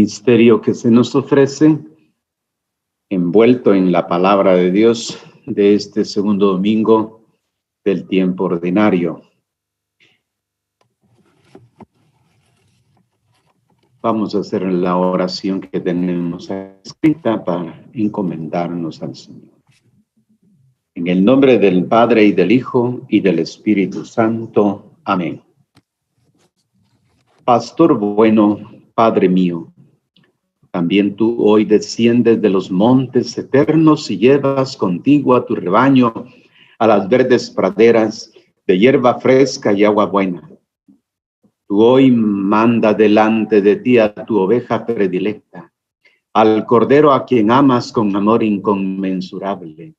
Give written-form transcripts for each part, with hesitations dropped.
misterio que se nos ofrece, envuelto en la palabra de Dios de este segundo domingo del tiempo ordinario. Vamos a hacer la oración que tenemos escrita para encomendarnos al Señor. En el nombre del Padre, y del Hijo, y del Espíritu Santo. Amén. Pastor bueno, Padre mío, también tú hoy desciendes de los montes eternos y llevas contigo a tu rebaño a las verdes praderas de hierba fresca y agua buena. Tú hoy manda delante de ti a tu oveja predilecta, al cordero a quien amas con amor inconmensurable.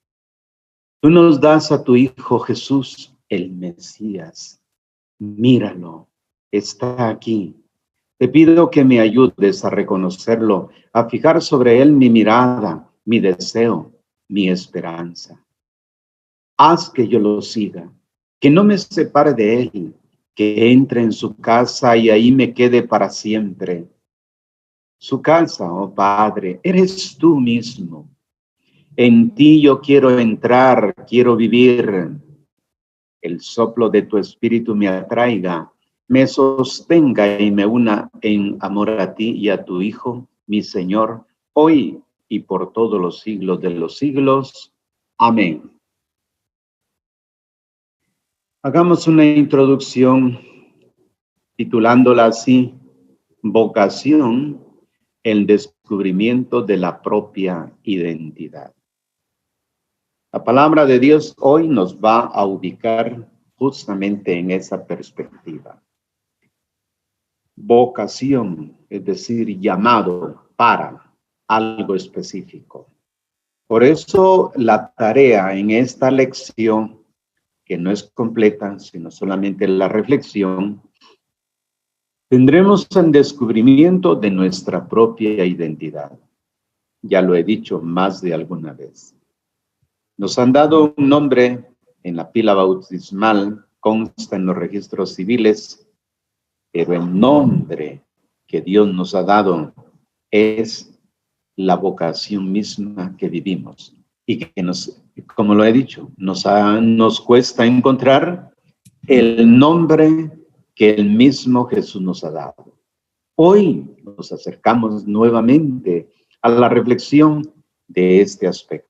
Tú nos das a tu Hijo Jesús, el Mesías. Míralo, está aquí. Te pido que me ayudes a reconocerlo, a fijar sobre él mi mirada, mi deseo, mi esperanza. Haz que yo lo siga, que no me separe de él, que entre en su casa y ahí me quede para siempre. Su casa, oh Padre, eres tú mismo. En ti yo quiero entrar, quiero vivir. El soplo de tu espíritu me atraiga, me sostenga y me una en amor a ti y a tu Hijo, mi Señor, hoy y por todos los siglos de los siglos. Amén. Hagamos una introducción titulándola así: Vocación, el descubrimiento de la propia identidad. La palabra de Dios hoy nos va a ubicar justamente en esa perspectiva. Vocación, es decir, llamado para algo específico. Por eso la tarea en esta lección, que no es completa, sino solamente la reflexión, tendremos el descubrimiento de nuestra propia identidad. Ya lo he dicho más de alguna vez. Nos han dado un nombre en la pila bautismal, consta en los registros civiles, pero el nombre que Dios nos ha dado es la vocación misma que vivimos y que nos, como lo he dicho, nos cuesta encontrar el nombre que el mismo Jesús nos ha dado. Hoy nos acercamos nuevamente a la reflexión de este aspecto.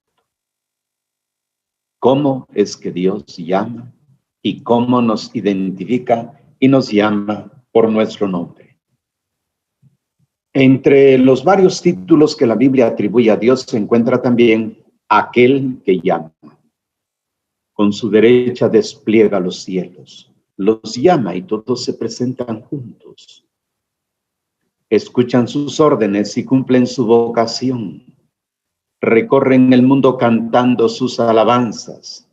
¿Cómo es que Dios llama y cómo nos identifica y nos llama por nuestro nombre? Entre los varios títulos que la Biblia atribuye a Dios se encuentra también aquel que llama. Con su derecha despliega los cielos, los llama y todos se presentan juntos. Escuchan sus órdenes y cumplen su vocación. Recorren el mundo cantando sus alabanzas.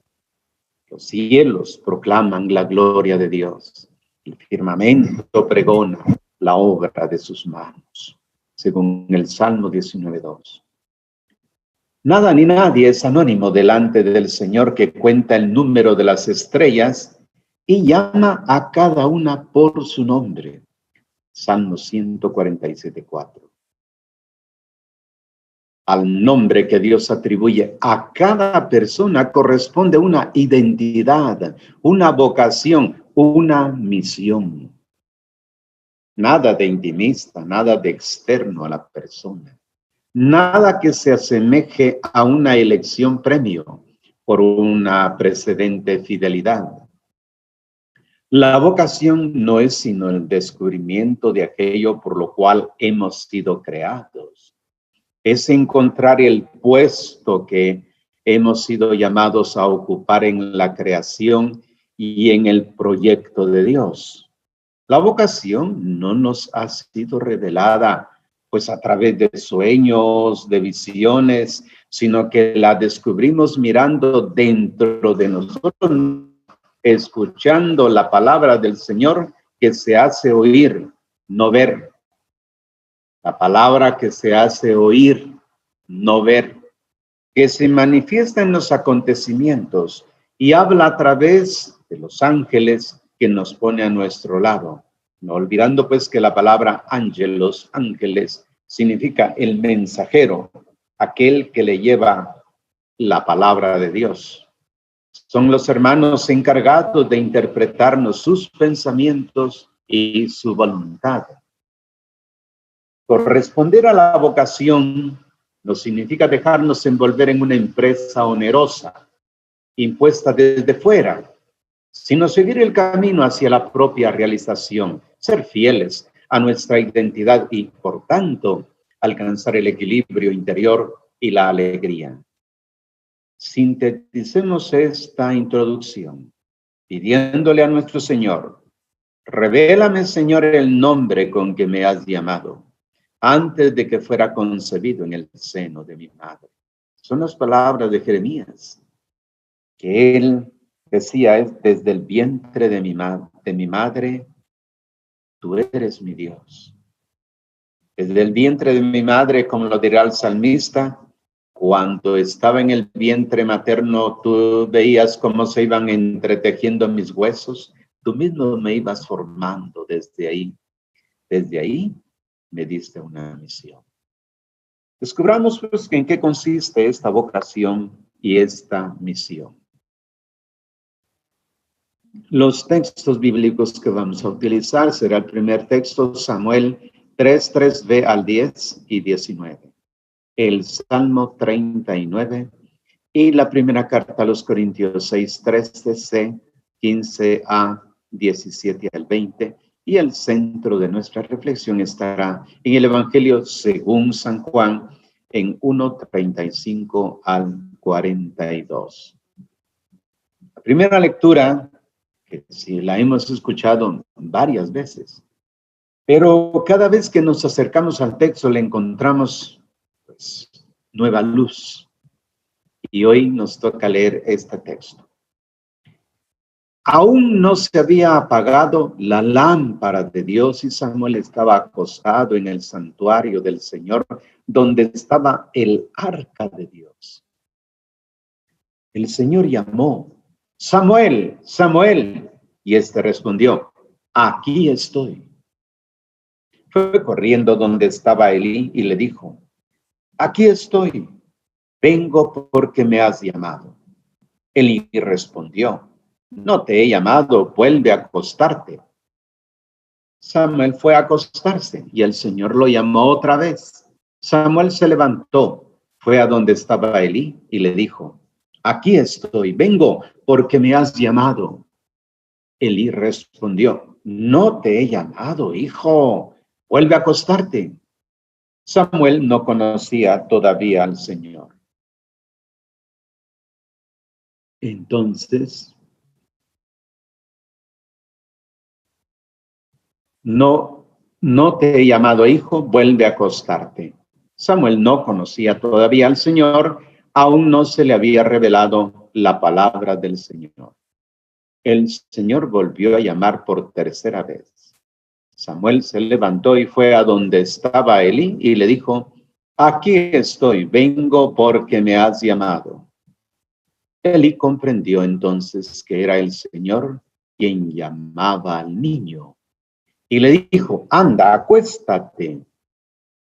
Los cielos proclaman la gloria de Dios. El firmamento pregona la obra de sus manos, según el Salmo 19:2. Nada ni nadie es anónimo delante del Señor, que cuenta el número de las estrellas y llama a cada una por su nombre. Salmo 147:4. Al nombre que Dios atribuye a cada persona corresponde una identidad, una vocación, una misión. Nada de intimista, nada de externo a la persona. Nada que se asemeje a una elección premio por una precedente fidelidad. La vocación no es sino el descubrimiento de aquello por lo cual hemos sido creados. Es encontrar el puesto que hemos sido llamados a ocupar en la creación y en el proyecto de Dios. La vocación no nos ha sido revelada pues a través de sueños, de visiones, sino que la descubrimos mirando dentro de nosotros, escuchando la palabra del Señor que se hace oír, no ver. La palabra que se hace oír, no ver, que se manifiesta en los acontecimientos y habla a través de los ángeles que nos pone a nuestro lado. No olvidando pues que la palabra ángelos, ángeles, significa el mensajero, aquel que le lleva la palabra de Dios. Son los hermanos encargados de interpretarnos sus pensamientos y su voluntad. Corresponder a la vocación no significa dejarnos envolver en una empresa onerosa, impuesta desde fuera, sino seguir el camino hacia la propia realización, ser fieles a nuestra identidad y, por tanto, alcanzar el equilibrio interior y la alegría. Sinteticemos esta introducción pidiéndole a nuestro Señor: revélame, Señor, el nombre con que me has llamado, antes de que fuera concebido en el seno de mi madre. Son las palabras de Jeremías, que él decía: desde el vientre de mi madre, tú eres mi Dios. Desde el vientre de mi madre, como lo dirá el salmista, cuando estaba en el vientre materno, tú veías cómo se iban entretejiendo mis huesos. Tú mismo me ibas formando desde ahí. Desde ahí me diste una misión. Descubramos pues en qué consiste esta vocación y esta misión. Los textos bíblicos que vamos a utilizar será el primer texto, Samuel 3:3b al 10 y 19. El Salmo 39 y la primera carta a los Corintios 6:13c, 15a, 17 al 20. Y el centro de nuestra reflexión estará en el Evangelio según San Juan, en 1:35 al 42. La primera lectura, que sí la hemos escuchado varias veces, pero cada vez que nos acercamos al texto le encontramos pues nueva luz. Y hoy nos toca leer este texto. Aún no se había apagado la lámpara de Dios y Samuel estaba acostado en el santuario del Señor, donde estaba el arca de Dios. El Señor llamó: Samuel, Samuel, y este respondió: aquí estoy. Fue corriendo donde estaba Elí y le dijo: aquí estoy, vengo porque me has llamado. Elí respondió: no te he llamado, vuelve a acostarte. Samuel fue a acostarse y el Señor lo llamó otra vez. Samuel se levantó, fue a donde estaba Elí y le dijo: aquí estoy, vengo porque me has llamado. Elí respondió: no te he llamado, hijo, vuelve a acostarte. Samuel no conocía todavía al Señor. Entonces, no te he llamado, hijo, vuelve a acostarte. Samuel no conocía todavía al Señor, aún no se le había revelado la palabra del Señor. El Señor volvió a llamar por tercera vez. Samuel se levantó y fue a donde estaba Elí y le dijo: aquí estoy, vengo porque me has llamado. Elí comprendió entonces que era el Señor quien llamaba al niño. Y le dijo: anda, acuéstate.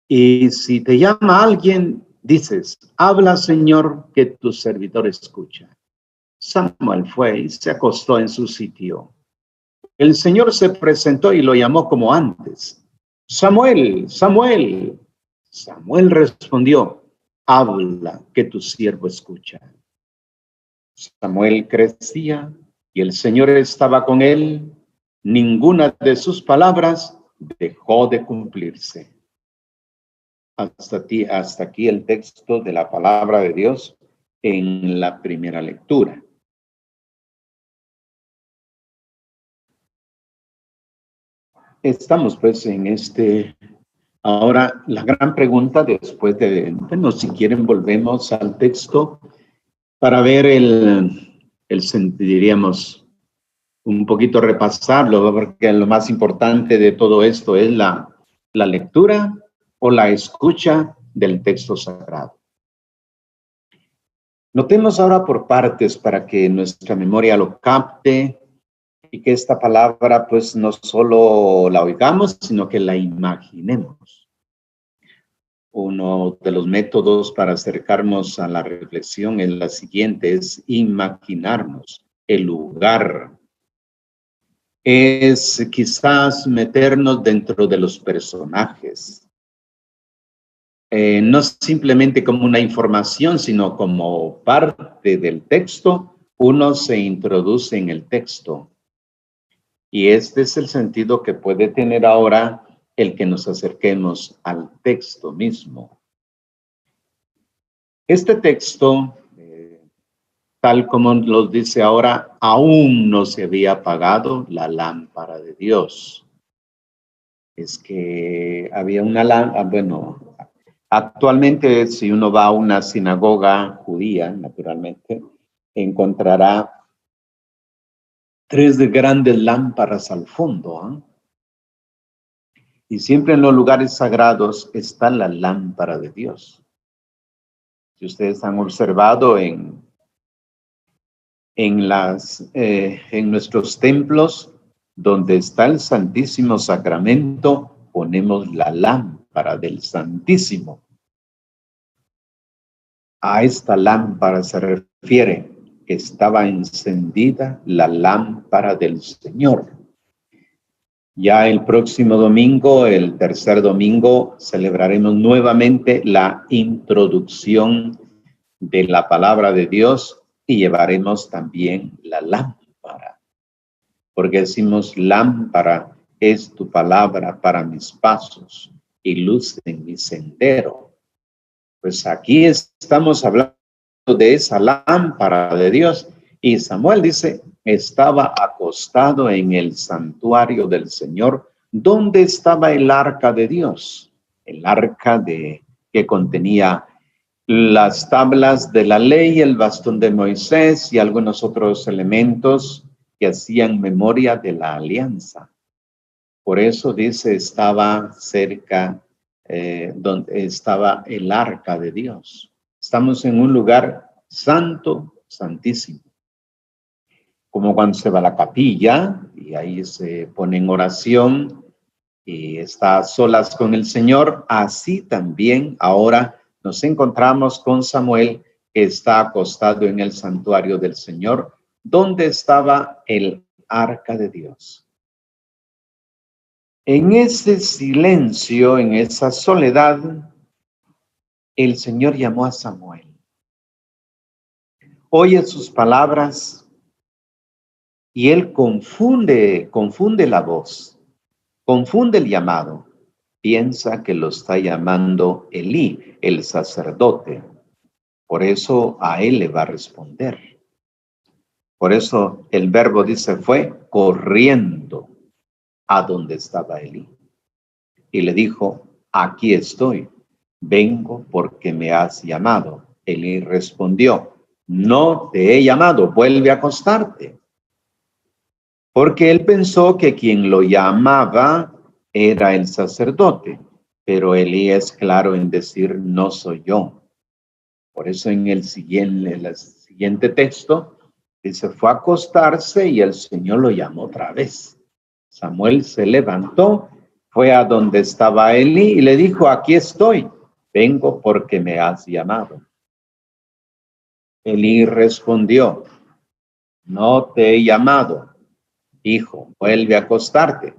Y si te llama alguien, dices: habla, Señor, que tu servidor escucha. Samuel fue y se acostó en su sitio. El Señor se presentó y lo llamó como antes: Samuel, Samuel. Samuel respondió: habla, que tu siervo escucha. Samuel crecía y el Señor estaba con él. Ninguna de sus palabras dejó de cumplirse. Hasta aquí el texto de la palabra de Dios en la primera lectura. Estamos pues en ahora la gran pregunta después de, bueno, si quieren volvemos al texto para ver diríamos, un poquito repasarlo, porque lo más importante de todo esto es la lectura o la escucha del texto sagrado. Notemos ahora por partes para que nuestra memoria lo capte y que esta palabra pues no solo la oigamos, sino que la imaginemos. Uno de los métodos para acercarnos a la reflexión es la siguiente, es imaginarnos el lugar. Es quizás meternos dentro de los personajes. No simplemente como una información, sino como parte del texto, uno se introduce en el texto. Y este es el sentido que puede tener ahora el que nos acerquemos al texto mismo. Este texto, tal como lo dice ahora, aún no se había apagado la lámpara de Dios. Es que había una lámpara, bueno, actualmente si uno va a una sinagoga judía, naturalmente, encontrará 3 grandes lámparas al fondo, ¿eh? Y siempre en los lugares sagrados está la lámpara de Dios. Si ustedes han observado en nuestros templos, donde está el Santísimo Sacramento, ponemos la lámpara del Santísimo. A esta lámpara se refiere que estaba encendida la lámpara del Señor. Ya el próximo domingo, el tercer domingo, celebraremos nuevamente la introducción de la palabra de Dios y llevaremos también la lámpara. Porque decimos, lámpara es tu palabra para mis pasos y luz en mi sendero. Pues aquí estamos hablando de esa lámpara de Dios. Y Samuel dice, estaba acostado en el santuario del Señor, donde estaba el arca de Dios, el arca que contenía las tablas de la ley, el bastón de Moisés y algunos otros elementos que hacían memoria de la alianza. Por eso dice, estaba cerca donde estaba el arca de Dios. Estamos en un lugar santo, santísimo. Como cuando se va a la capilla y ahí se pone en oración y está a solas con el Señor, así también ahora nos encontramos con Samuel, que está acostado en el santuario del Señor, donde estaba el arca de Dios. En ese silencio, en esa soledad, el Señor llamó a Samuel. Oye sus palabras y él confunde la voz, confunde el llamado. Piensa que lo está llamando Elí, el sacerdote. Por eso a él le va a responder. Por eso el verbo dice, fue corriendo a donde estaba Elí. Y le dijo, aquí estoy, vengo porque me has llamado. Elí respondió, no te he llamado, vuelve a acostarte. Porque él pensó que quien lo llamaba era el sacerdote, pero Elí es claro en decir, no soy yo. Por eso en el siguiente texto, dice, fue a acostarse y el Señor lo llamó otra vez. Samuel se levantó, fue a donde estaba Elí y le dijo, aquí estoy, vengo porque me has llamado. Elí respondió, no te he llamado, hijo, vuelve a acostarte.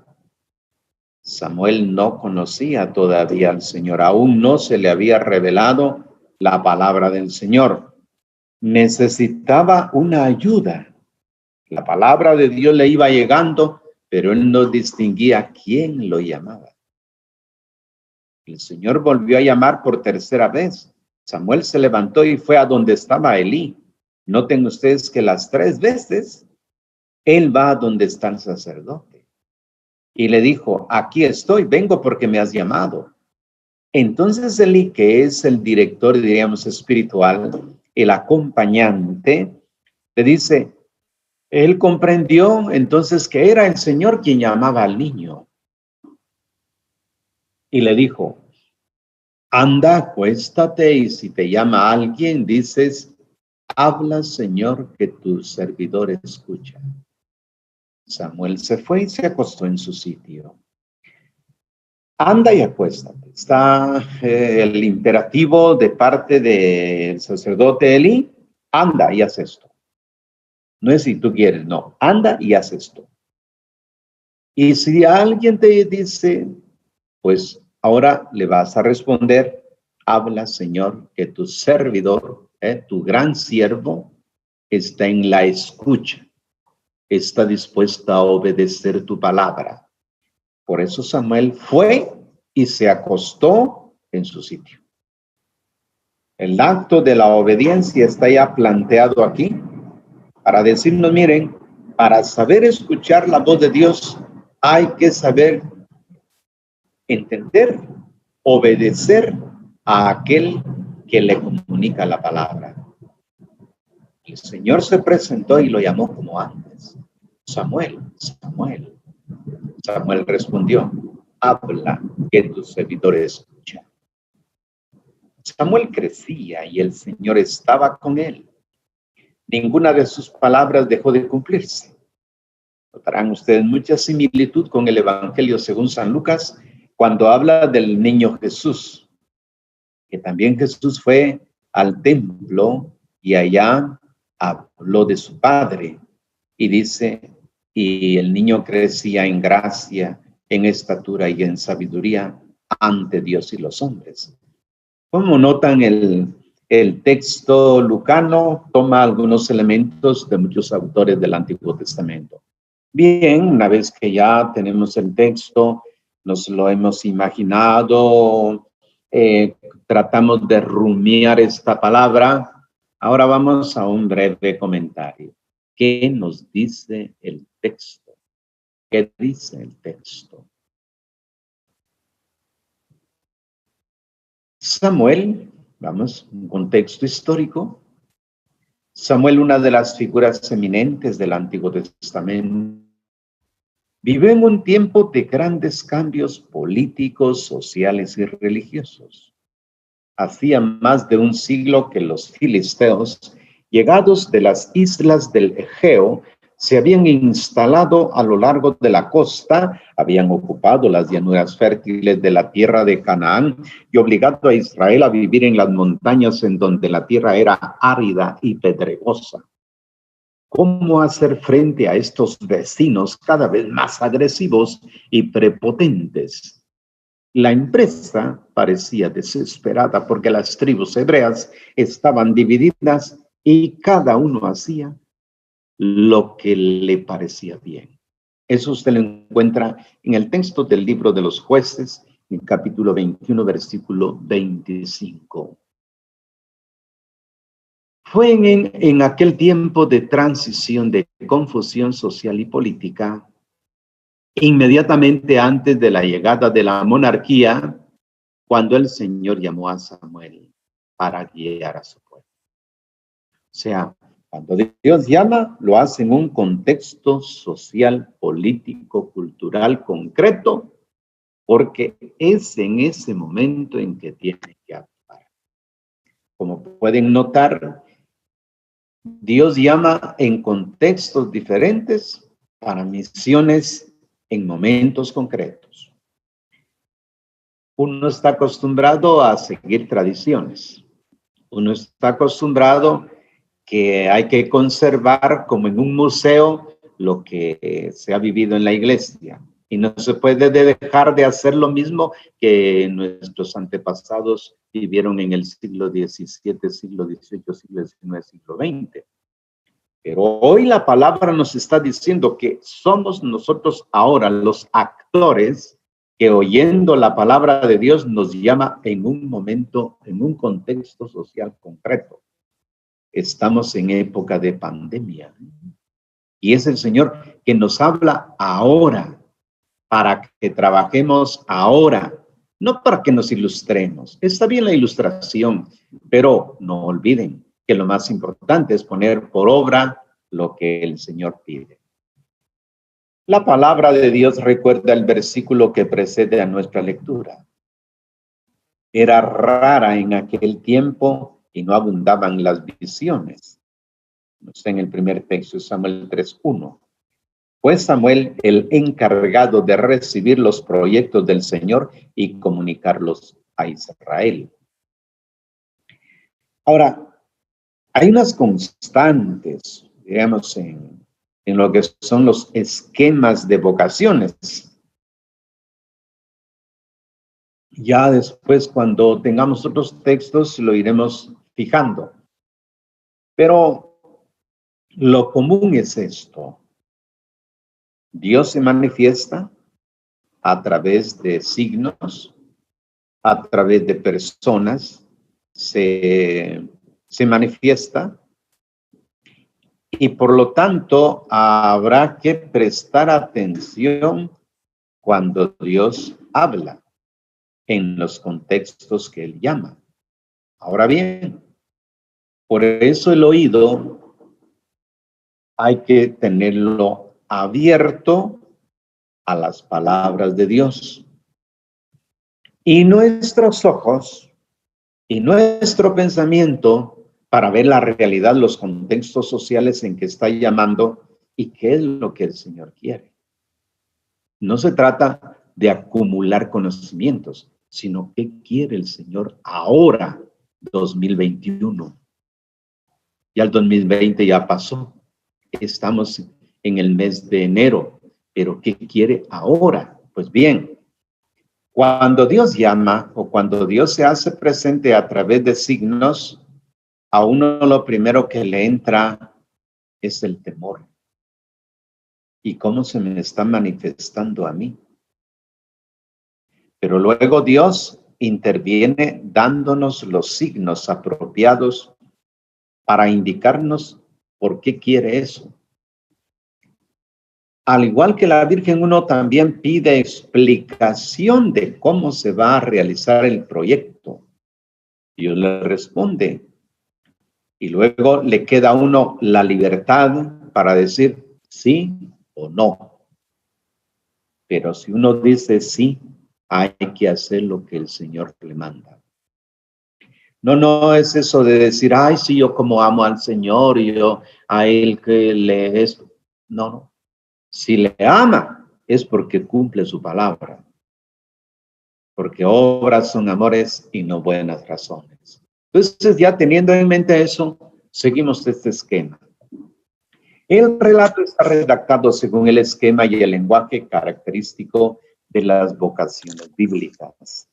Samuel no conocía todavía al Señor, aún no se le había revelado la palabra del Señor. Necesitaba una ayuda. La palabra de Dios le iba llegando, pero él no distinguía quién lo llamaba. El Señor volvió a llamar por tercera vez. Samuel se levantó y fue a donde estaba Elí. Noten ustedes que las 3 veces él va a donde está el sacerdote. Y le dijo, aquí estoy, vengo porque me has llamado. Entonces Elí, que es el director, diríamos, espiritual, el acompañante, le dice, él comprendió entonces que era el Señor quien llamaba al niño. Y le dijo, anda, acuéstate y si te llama alguien, dices, habla, Señor, que tu servidor escucha. Samuel se fue y se acostó en su sitio. anda y acuéstate. Está el imperativo de parte del sacerdote Eli, anda y haz esto. No es si tú quieres, no, anda y haz esto. Y si alguien te dice, pues ahora le vas a responder, habla, Señor, que tu servidor, tu gran siervo, está en la escucha, está dispuesto a obedecer tu palabra. Por eso Samuel fue y se acostó en su sitio. El acto de la obediencia está ya planteado aquí para decirnos, miren, para saber escuchar la voz de Dios hay que saber entender, obedecer a aquel que le comunica la palabra. El Señor se presentó y lo llamó como antes. Samuel, Samuel. Samuel respondió, habla, que tu servidor escucha. Samuel crecía y el Señor estaba con él. Ninguna de sus palabras dejó de cumplirse. Notarán ustedes mucha similitud con el Evangelio según San Lucas, cuando habla del niño Jesús, que también Jesús fue al templo y allá habló de su padre y dice, y el niño crecía en gracia, en estatura y en sabiduría ante Dios y los hombres. Como notan, el texto lucano toma algunos elementos de muchos autores del Antiguo Testamento. Bien, una vez que ya tenemos el texto, nos lo hemos imaginado, tratamos de rumiar esta palabra, ahora vamos a un breve comentario. ¿Qué nos dice el texto? ¿Qué dice el texto? Samuel, vamos, un contexto histórico. Samuel, una de las figuras eminentes del Antiguo Testamento, vivió en un tiempo de grandes cambios políticos, sociales y religiosos. Hacía más de un siglo que los filisteos, llegados de las islas del Egeo, se habían instalado a lo largo de la costa, habían ocupado las llanuras fértiles de la tierra de Canaán y obligado a Israel a vivir en las montañas en donde la tierra era árida y pedregosa. ¿Cómo hacer frente a estos vecinos cada vez más agresivos y prepotentes? La empresa parecía desesperada porque las tribus hebreas estaban divididas y cada uno hacía lo que le parecía bien. Eso usted lo encuentra en el texto del libro de los Jueces, en capítulo 21, versículo 25. Fue en aquel tiempo de transición, de confusión social y política, inmediatamente antes de la llegada de la monarquía, cuando el Señor llamó a Samuel para guiar a su pueblo. O sea, cuando Dios llama, lo hace en un contexto social, político, cultural, concreto, porque es en ese momento en que tiene que actuar. Como pueden notar, Dios llama en contextos diferentes para misiones en momentos concretos. Uno está acostumbrado a seguir tradiciones. Uno está acostumbrado que hay que conservar como en un museo lo que se ha vivido en la iglesia. Y no se puede dejar de hacer lo mismo que nuestros antepasados vivieron en el siglo XVII, siglo XVIII, siglo XIX, siglo XX. Pero hoy la palabra nos está diciendo que somos nosotros ahora los actores que oyendo la palabra de Dios nos llama en un momento, en un contexto social concreto. Estamos en época de pandemia y es el Señor que nos habla ahora para que trabajemos ahora, no para que nos ilustremos. Está bien la ilustración, pero no olviden que lo más importante es poner por obra lo que el Señor pide. La palabra de Dios recuerda el versículo que precede a nuestra lectura. Era rara en aquel tiempo y no abundaban las visiones. Está en el primer texto, Samuel 3:1. Fue Samuel el encargado de recibir los proyectos del Señor y comunicarlos a Israel. Ahora, hay unas constantes, digamos, en lo que son los esquemas de vocaciones. Ya después, cuando tengamos otros textos, lo iremos fijando. Pero lo común es esto. Dios se manifiesta a través de signos, a través de personas, se manifiesta, y por lo tanto habrá que prestar atención cuando Dios habla en los contextos que Él llama. Ahora bien, por eso el oído hay que tenerlo abierto a las palabras de Dios. Y nuestros ojos y nuestro pensamiento para ver la realidad, los contextos sociales en que está llamando y qué es lo que el Señor quiere. No se trata de acumular conocimientos, sino qué quiere el Señor ahora, 2021. Ya el 2020 ya pasó. Estamos en el mes de enero, pero ¿qué quiere ahora? Pues bien, cuando Dios llama o cuando Dios se hace presente a través de signos, a uno lo primero que le entra es el temor. ¿Y cómo se me está manifestando a mí? Pero luego Dios interviene dándonos los signos apropiados para indicarnos por qué quiere eso. Al igual que la Virgen, uno también pide explicación de cómo se va a realizar el proyecto. Dios le responde. Y luego le queda a uno la libertad para decir sí o no. Pero si uno dice sí, hay que hacer lo que el Señor le manda. No es eso de decir, ay, sí, yo como amo al Señor y yo a Él que le es. No. Si le ama, es porque cumple su palabra. Porque obras son amores y no buenas razones. Entonces, ya teniendo en mente eso, seguimos este esquema. El relato está redactado según el esquema y el lenguaje característico de las vocaciones bíblicas.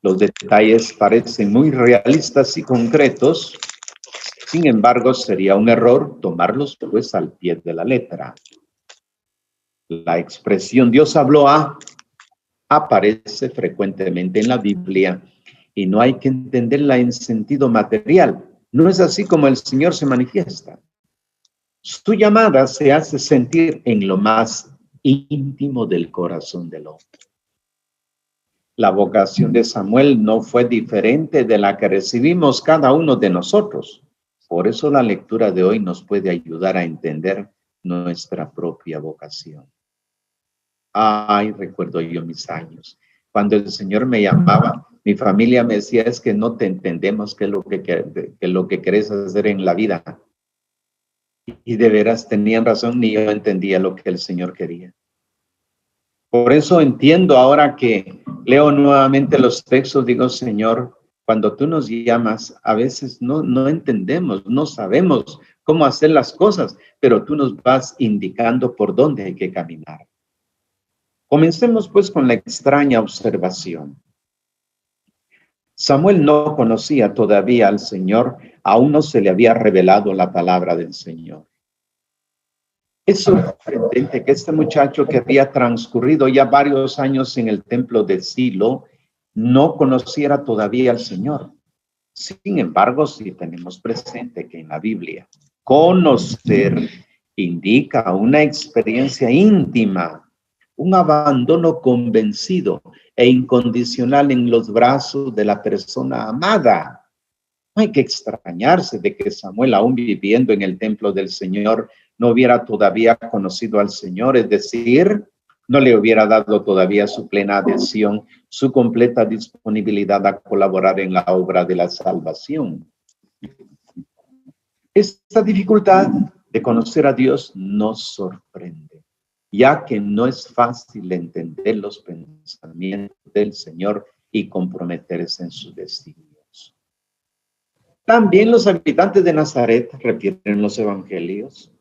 Los detalles parecen muy realistas y concretos, sin embargo, sería un error tomarlos pues al pie de la letra. La expresión Dios habló a aparece frecuentemente en la Biblia y no hay que entenderla en sentido material. No es así como el Señor se manifiesta. Su llamada se hace sentir en lo más íntimo del corazón del hombre. La vocación de Samuel no fue diferente de la que recibimos cada uno de nosotros. Por eso la lectura de hoy nos puede ayudar a entender nuestra propia vocación. Ay, recuerdo yo mis años. Cuando el Señor me llamaba, mi familia me decía, es que no te entendemos qué es lo que querés hacer en la vida. Y de veras tenían razón, ni yo entendía lo que el Señor quería. Por eso entiendo ahora que leo nuevamente los textos, digo, Señor, cuando tú nos llamas, a veces no entendemos, no sabemos cómo hacer las cosas, pero tú nos vas indicando por dónde hay que caminar. Comencemos pues con la extraña observación. Samuel no conocía todavía al Señor, aún no se le había revelado la palabra del Señor. Es sorprendente que este muchacho que había transcurrido ya varios años en el templo de Silo no conociera todavía al Señor. Sin embargo, sí tenemos presente que en la Biblia conocer indica una experiencia íntima, un abandono convencido e incondicional en los brazos de la persona amada. No hay que extrañarse de que Samuel, aún viviendo en el templo del Señor, no hubiera todavía conocido al Señor, es decir, no le hubiera dado todavía su plena adhesión, su completa disponibilidad a colaborar en la obra de la salvación. Esta dificultad de conocer a Dios nos sorprende. ya que no es fácil entender los pensamientos del Señor y comprometerse en sus designios. También los habitantes de Nazaret, refieren los evangelios,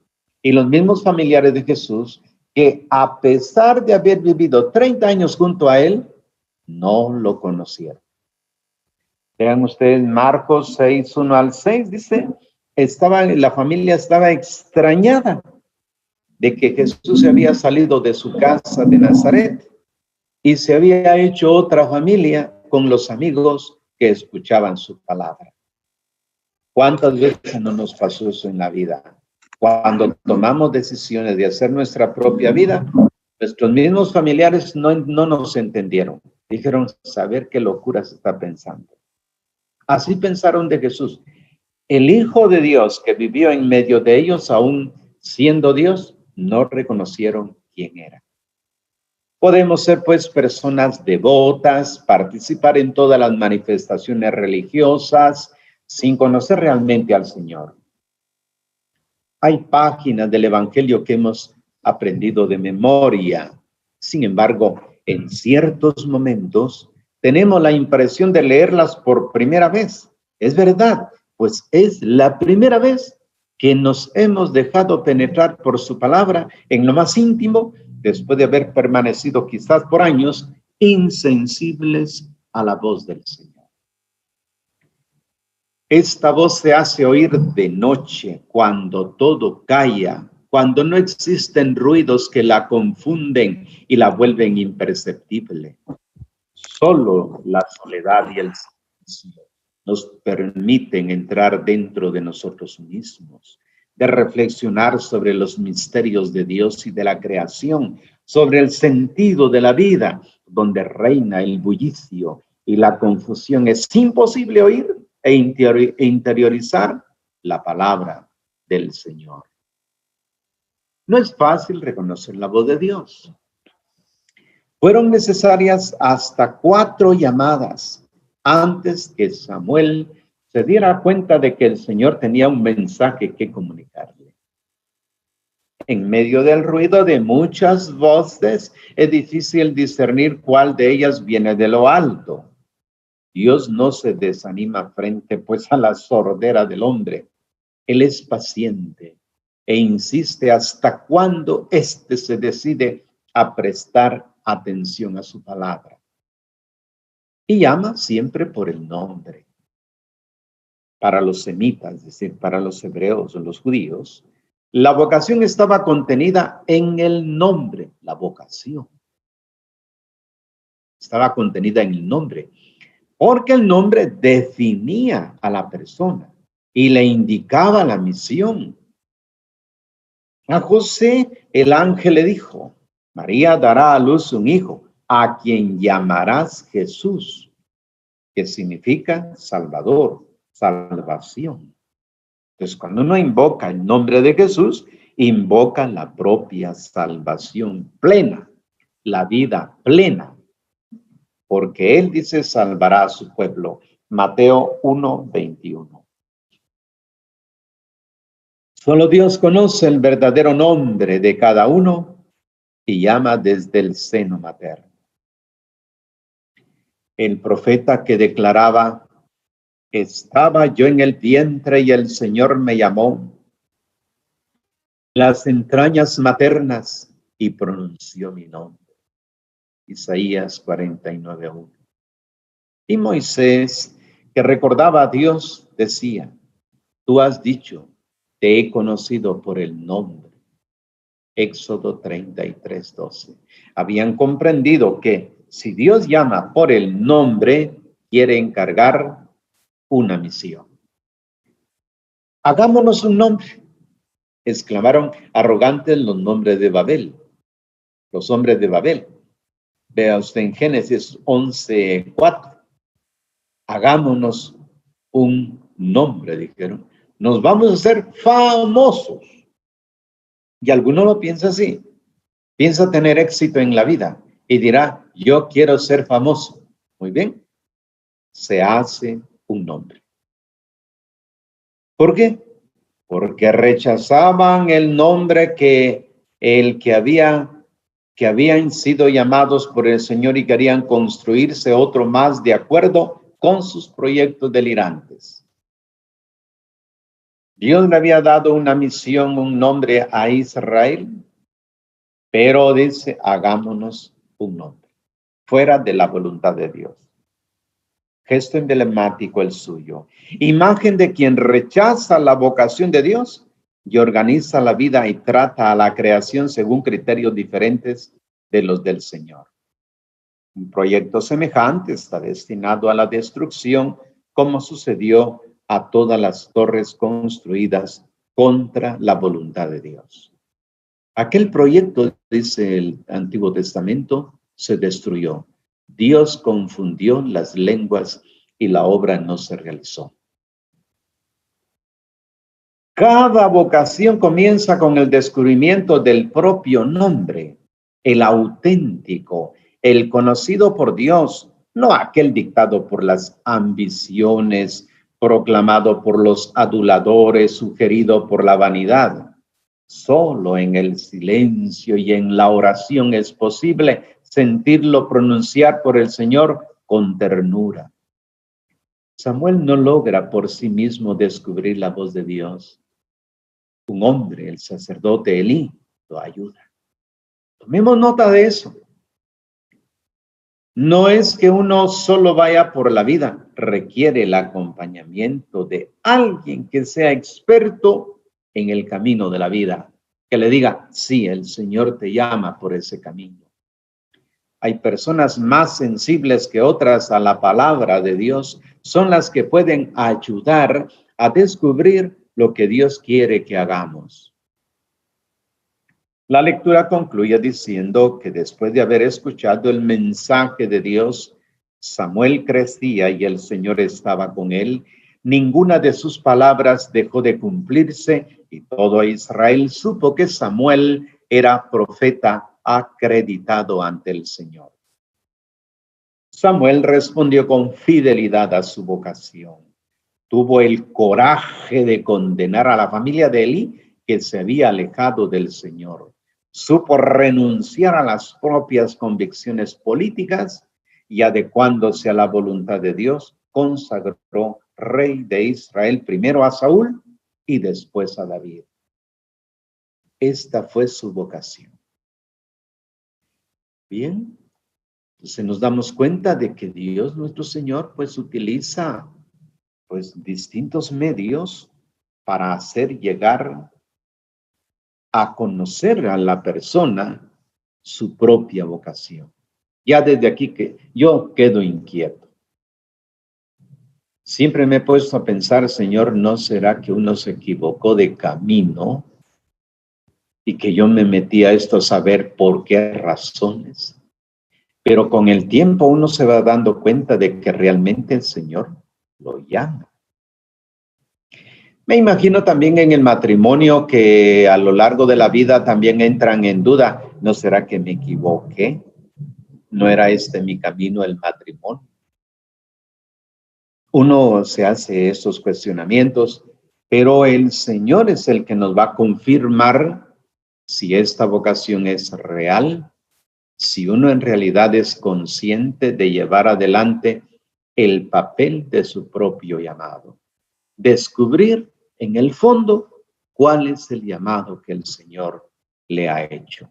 y los mismos familiares de Jesús, que a pesar de haber vivido 30 años junto a él, no lo conocieron. Vean ustedes Marcos 6, 1 al 6, dice, la familia estaba extrañada de que Jesús se había salido de su casa de Nazaret y se había hecho otra familia con los amigos que escuchaban su palabra. ¿Cuántas veces no nos pasó eso en la vida? Cuando tomamos decisiones de hacer nuestra propia vida, nuestros mismos familiares no nos entendieron. Dijeron, saber qué locura se está pensando. Así pensaron de Jesús. El Hijo de Dios que vivió en medio de ellos, aún siendo Dios, no reconocieron quién era. Podemos ser pues personas devotas, participar en todas las manifestaciones religiosas, sin conocer realmente al Señor. Hay páginas del Evangelio que hemos aprendido de memoria. Sin embargo, en ciertos momentos tenemos la impresión de leerlas por primera vez. Es verdad, pues es la primera vez que nos hemos dejado penetrar por su palabra en lo más íntimo, después de haber permanecido quizás por años insensibles a la voz del Señor. Esta voz se hace oír de noche, cuando todo calla, cuando no existen ruidos que la confunden y la vuelven imperceptible. Solo la soledad y el silencio nos permiten entrar dentro de nosotros mismos, de reflexionar sobre los misterios de Dios y de la creación, sobre el sentido de la vida, donde reina el bullicio y la confusión. Es imposible oír e interiorizar la palabra del Señor. No es fácil reconocer la voz de Dios. Fueron necesarias hasta 4 llamadas antes que Samuel se diera cuenta de que el Señor tenía un mensaje que comunicarle. En medio del ruido de muchas voces, es difícil discernir cuál de ellas viene de lo alto. Dios no se desanima frente pues a la sordera del hombre. Él es paciente e insiste hasta cuando éste se decide a prestar atención a su palabra. Y llama siempre por el nombre. Para los semitas, es decir, para los hebreos o los judíos, la vocación estaba contenida en el nombre. La vocación estaba contenida en el nombre, porque el nombre definía a la persona y le indicaba la misión. A José el ángel le dijo, María dará a luz un hijo, a quien llamarás Jesús, que significa Salvador, salvación. Entonces, cuando uno invoca el nombre de Jesús, invoca la propia salvación plena, la vida plena, porque Él dice salvará a su pueblo. Mateo 1:21. Solo Dios conoce el verdadero nombre de cada uno y llama desde el seno materno. El profeta que declaraba, estaba yo en el vientre y el Señor me llamó, las entrañas maternas, y pronunció mi nombre. Isaías 49:1. Y Moisés, que recordaba a Dios, decía, tú has dicho, te he conocido por el nombre. Éxodo 33:12. Habían comprendido que si Dios llama por el nombre, quiere encargar una misión. Hagámonos un nombre, exclamaron arrogantes los nombres de Babel, los hombres de Babel. Vea usted en Génesis 11:4. Hagámonos un nombre, dijeron. Nos vamos a hacer famosos. Y alguno lo piensa así. Piensa tener éxito en la vida y dirá, yo quiero ser famoso. Muy bien. Se hace un nombre. ¿Por qué? Porque rechazaban el nombre que el que había que habían sido llamados por el Señor y querían construirse otro más de acuerdo con sus proyectos delirantes. Dios le había dado una misión, un nombre a Israel, pero dice, hagámonos un nombre, fuera de la voluntad de Dios. Gesto emblemático el suyo. Imagen de quien rechaza la vocación de Dios y organiza la vida y trata a la creación según criterios diferentes de los del Señor. Un proyecto semejante está destinado a la destrucción, como sucedió a todas las torres construidas contra la voluntad de Dios. Aquel proyecto, dice el Antiguo Testamento, se destruyó. Dios confundió las lenguas y la obra no se realizó. Cada vocación comienza con el descubrimiento del propio nombre, el auténtico, el conocido por Dios, no aquel dictado por las ambiciones, proclamado por los aduladores, sugerido por la vanidad. Solo en el silencio y en la oración es posible sentirlo pronunciar por el Señor con ternura. Samuel no logra por sí mismo descubrir la voz de Dios. Un hombre, el sacerdote Elí, lo ayuda. Tomemos nota de eso. No es que uno solo vaya por la vida, requiere el acompañamiento de alguien que sea experto en el camino de la vida, que le diga, sí, el Señor te llama por ese camino. Hay personas más sensibles que otras a la palabra de Dios, son las que pueden ayudar a descubrir lo que Dios quiere que hagamos. La lectura concluye diciendo que después de haber escuchado el mensaje de Dios, Samuel crecía y el Señor estaba con él. Ninguna de sus palabras dejó de cumplirse y todo Israel supo que Samuel era profeta acreditado ante el Señor. Samuel respondió con fidelidad a su vocación. Tuvo el coraje de condenar a la familia de Elí que se había alejado del Señor. Supo renunciar a las propias convicciones políticas y adecuándose a la voluntad de Dios, consagró rey de Israel primero a Saúl y después a David. Esta fue su vocación. Bien, entonces nos damos cuenta de que Dios nuestro Señor pues utiliza distintos medios para hacer llegar a conocer a la persona su propia vocación. Ya desde aquí que yo quedo inquieto. Siempre me he puesto a pensar, Señor, ¿no será que uno se equivocó de camino y que yo me metí a esto a saber por qué razones? Pero con el tiempo uno se va dando cuenta de que realmente el Señor lo llama. Me imagino también en el matrimonio que a lo largo de la vida también entran en duda. ¿No será que me equivoqué? ¿No era este mi camino, el matrimonio? Uno se hace estos cuestionamientos, pero el Señor es el que nos va a confirmar si esta vocación es real, si uno en realidad es consciente de llevar adelante el papel de su propio llamado. Descubrir en el fondo cuál es el llamado que el Señor le ha hecho.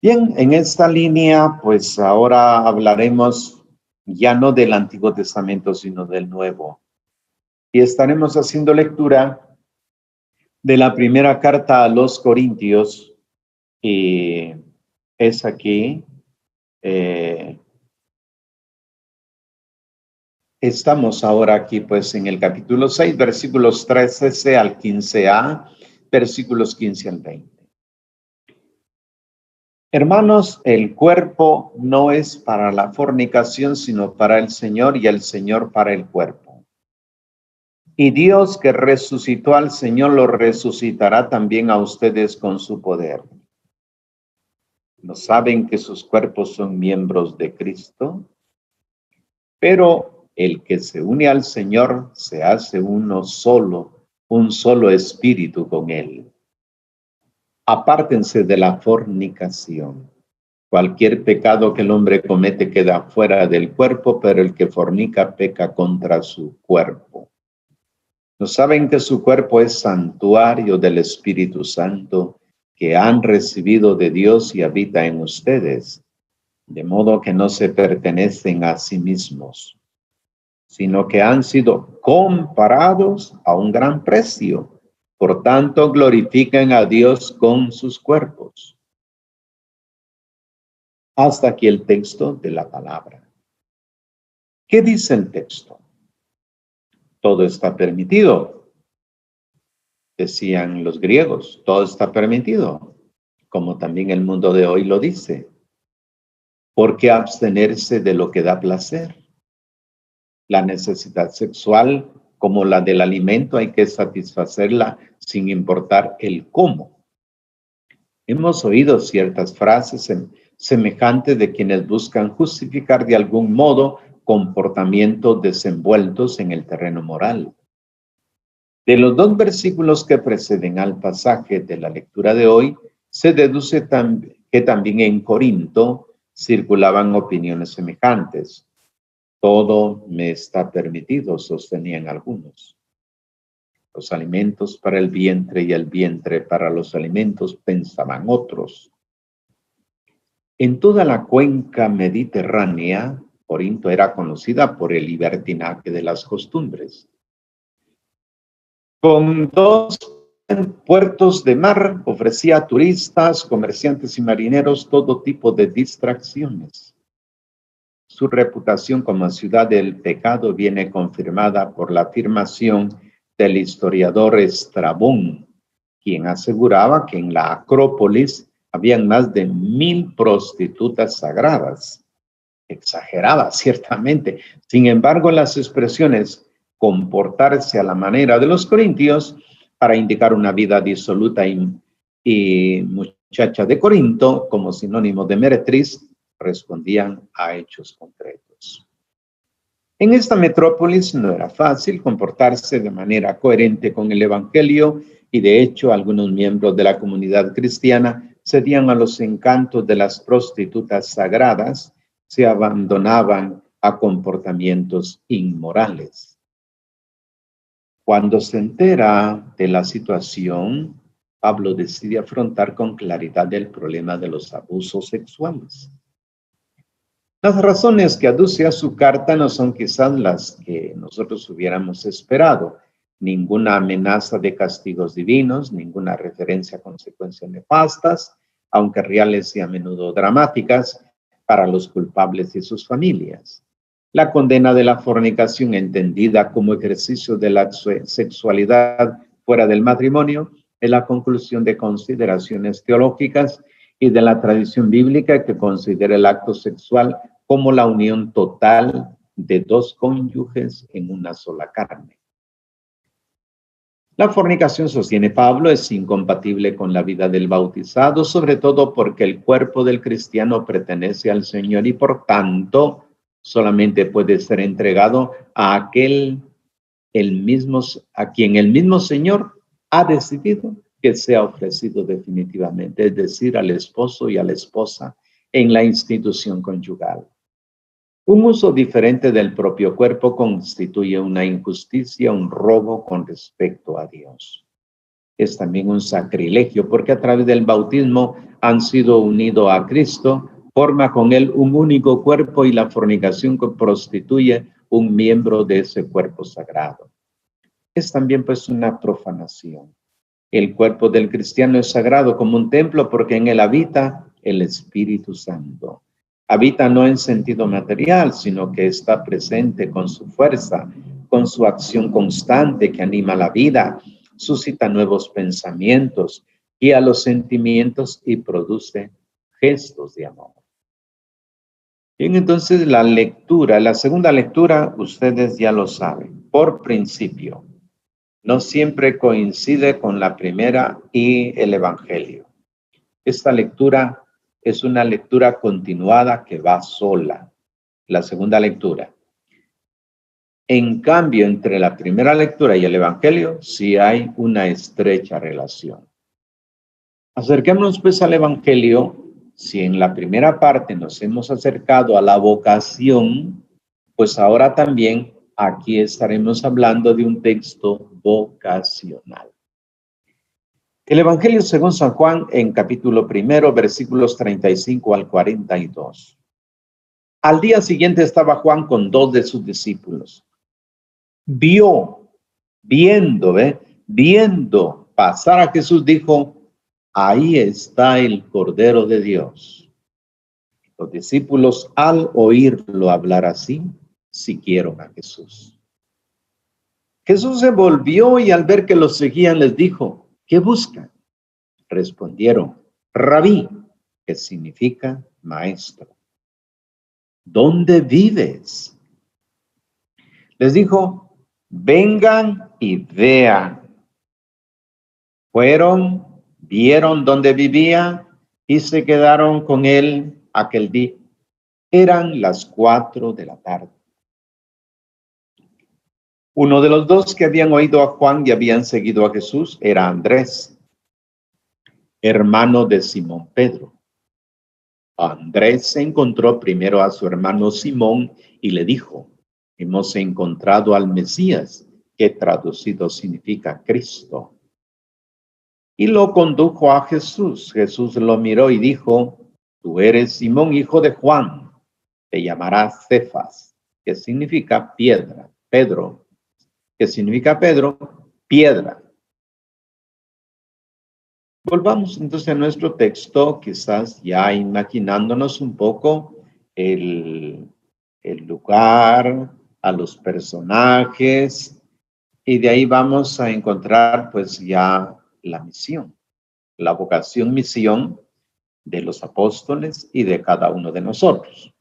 Bien, en esta línea, pues ahora hablaremos ya no del Antiguo Testamento, sino del Nuevo. Y estaremos haciendo lectura de la primera carta a los Corintios, y es aquí. Estamos ahora aquí pues en el capítulo 6, versículos 13 al 15a, versículos 15 al 20. Hermanos, el cuerpo no es para la fornicación, sino para el Señor, y el Señor para el cuerpo. Y Dios que resucitó al Señor lo resucitará también a ustedes con su poder. ¿No saben que sus cuerpos son miembros de Cristo? Pero el que se une al Señor se hace uno solo, un solo espíritu con él. apártense de la fornicación. Cualquier pecado que el hombre comete queda fuera del cuerpo, pero el que fornica peca contra su cuerpo. ¿No saben que su cuerpo es santuario del Espíritu Santo que han recibido de Dios y habita en ustedes? De modo que no se pertenecen a sí mismos, sino que han sido comparados a un gran precio. Por tanto, glorifican a Dios con sus cuerpos. Hasta aquí el texto de la palabra. ¿Qué dice el texto? Todo está permitido, decían los griegos, todo está permitido, como también el mundo de hoy lo dice. ¿Por qué abstenerse de lo que da placer? La necesidad sexual, como la del alimento, hay que satisfacerla sin importar el cómo. Hemos oído ciertas frases semejantes de quienes buscan justificar de algún modo comportamientos desenvueltos en el terreno moral. De los dos versículos que preceden al pasaje de la lectura de hoy, se deduce que también en Corinto circulaban opiniones semejantes. Todo me está permitido, sostenían algunos. Los alimentos para el vientre y el vientre para los alimentos, pensaban otros. En toda la cuenca mediterránea, Corinto era conocida por el libertinaje de las costumbres. Con 2 puertos de mar, ofrecía a turistas, comerciantes y marineros todo tipo de distracciones. Su reputación como ciudad del pecado viene confirmada por la afirmación del historiador Estrabón, quien aseguraba que en la Acrópolis habían más de 1000 prostitutas sagradas. Exagerada, ciertamente. Sin embargo, las expresiones comportarse a la manera de los corintios para indicar una vida disoluta y muchacha de Corinto como sinónimo de meretriz respondían a hechos concretos. En esta metrópolis no era fácil comportarse de manera coherente con el Evangelio y de hecho algunos miembros de la comunidad cristiana cedían a los encantos de las prostitutas sagradas, se abandonaban a comportamientos inmorales. Cuando se entera de la situación, Pablo decide afrontar con claridad el problema de los abusos sexuales. Las razones que aduce a su carta no son quizás las que nosotros hubiéramos esperado. Ninguna amenaza de castigos divinos, ninguna referencia a consecuencias nefastas, aunque reales y a menudo dramáticas, para los culpables y sus familias. La condena de la fornicación, entendida como ejercicio de la sexualidad fuera del matrimonio, es la conclusión de consideraciones teológicas y de la tradición bíblica que considera el acto sexual como la unión total de dos cónyuges en una sola carne. La fornicación, sostiene Pablo, es incompatible con la vida del bautizado, sobre todo porque el cuerpo del cristiano pertenece al Señor y por tanto solamente puede ser entregado a quien el mismo Señor ha decidido que sea ofrecido definitivamente, es decir, al esposo y a la esposa en la institución conyugal. Un uso diferente del propio cuerpo constituye una injusticia, un robo con respecto a Dios. Es también un sacrilegio porque a través del bautismo han sido unidos a Cristo, forma con él un único cuerpo y la fornicación prostituye un miembro de ese cuerpo sagrado. Es también pues una profanación. El cuerpo del cristiano es sagrado como un templo porque en él habita el Espíritu Santo. Habita no en sentido material, sino que está presente con su fuerza, con su acción constante que anima la vida, suscita nuevos pensamientos, guía los sentimientos y produce gestos de amor. Bien, entonces la segunda lectura, ustedes ya lo saben, por principio. No siempre coincide con la primera y el Evangelio. Esta lectura es una lectura continuada que va sola. La segunda lectura. En cambio, entre la primera lectura y el Evangelio, sí hay una estrecha relación. Acerquémonos pues al Evangelio. Si en la primera parte nos hemos acercado a la vocación, pues ahora también aquí estaremos hablando de un texto vocacional. El Evangelio según San Juan en capítulo 1, versículos 35 al 42. Al día siguiente estaba Juan con 2 de sus discípulos. Viendo pasar a Jesús, dijo: ahí está el Cordero de Dios. Los discípulos, al oírlo hablar así, siguieron a Jesús. Jesús se volvió y al ver que los seguían les dijo: ¿qué buscan? Respondieron: Rabí, que significa maestro. ¿Dónde vives? Les dijo: vengan y vean. Fueron, vieron dónde vivía y se quedaron con él aquel día. Eran las 4 de la tarde. Uno de los 2 que habían oído a Juan y habían seguido a Jesús era Andrés, hermano de Simón Pedro. Andrés se encontró primero a su hermano Simón y le dijo: hemos encontrado al Mesías, que traducido significa Cristo. Y lo condujo a Jesús. Jesús lo miró y dijo: tú eres Simón, hijo de Juan. Te llamarás Cefas, que significa piedra. Pedro, que significa Pedro, piedra. Volvamos entonces a nuestro texto, quizás ya imaginándonos un poco el lugar, a los personajes, y de ahí vamos a encontrar pues ya la misión, la vocación, misión de los apóstoles y de cada uno de nosotros.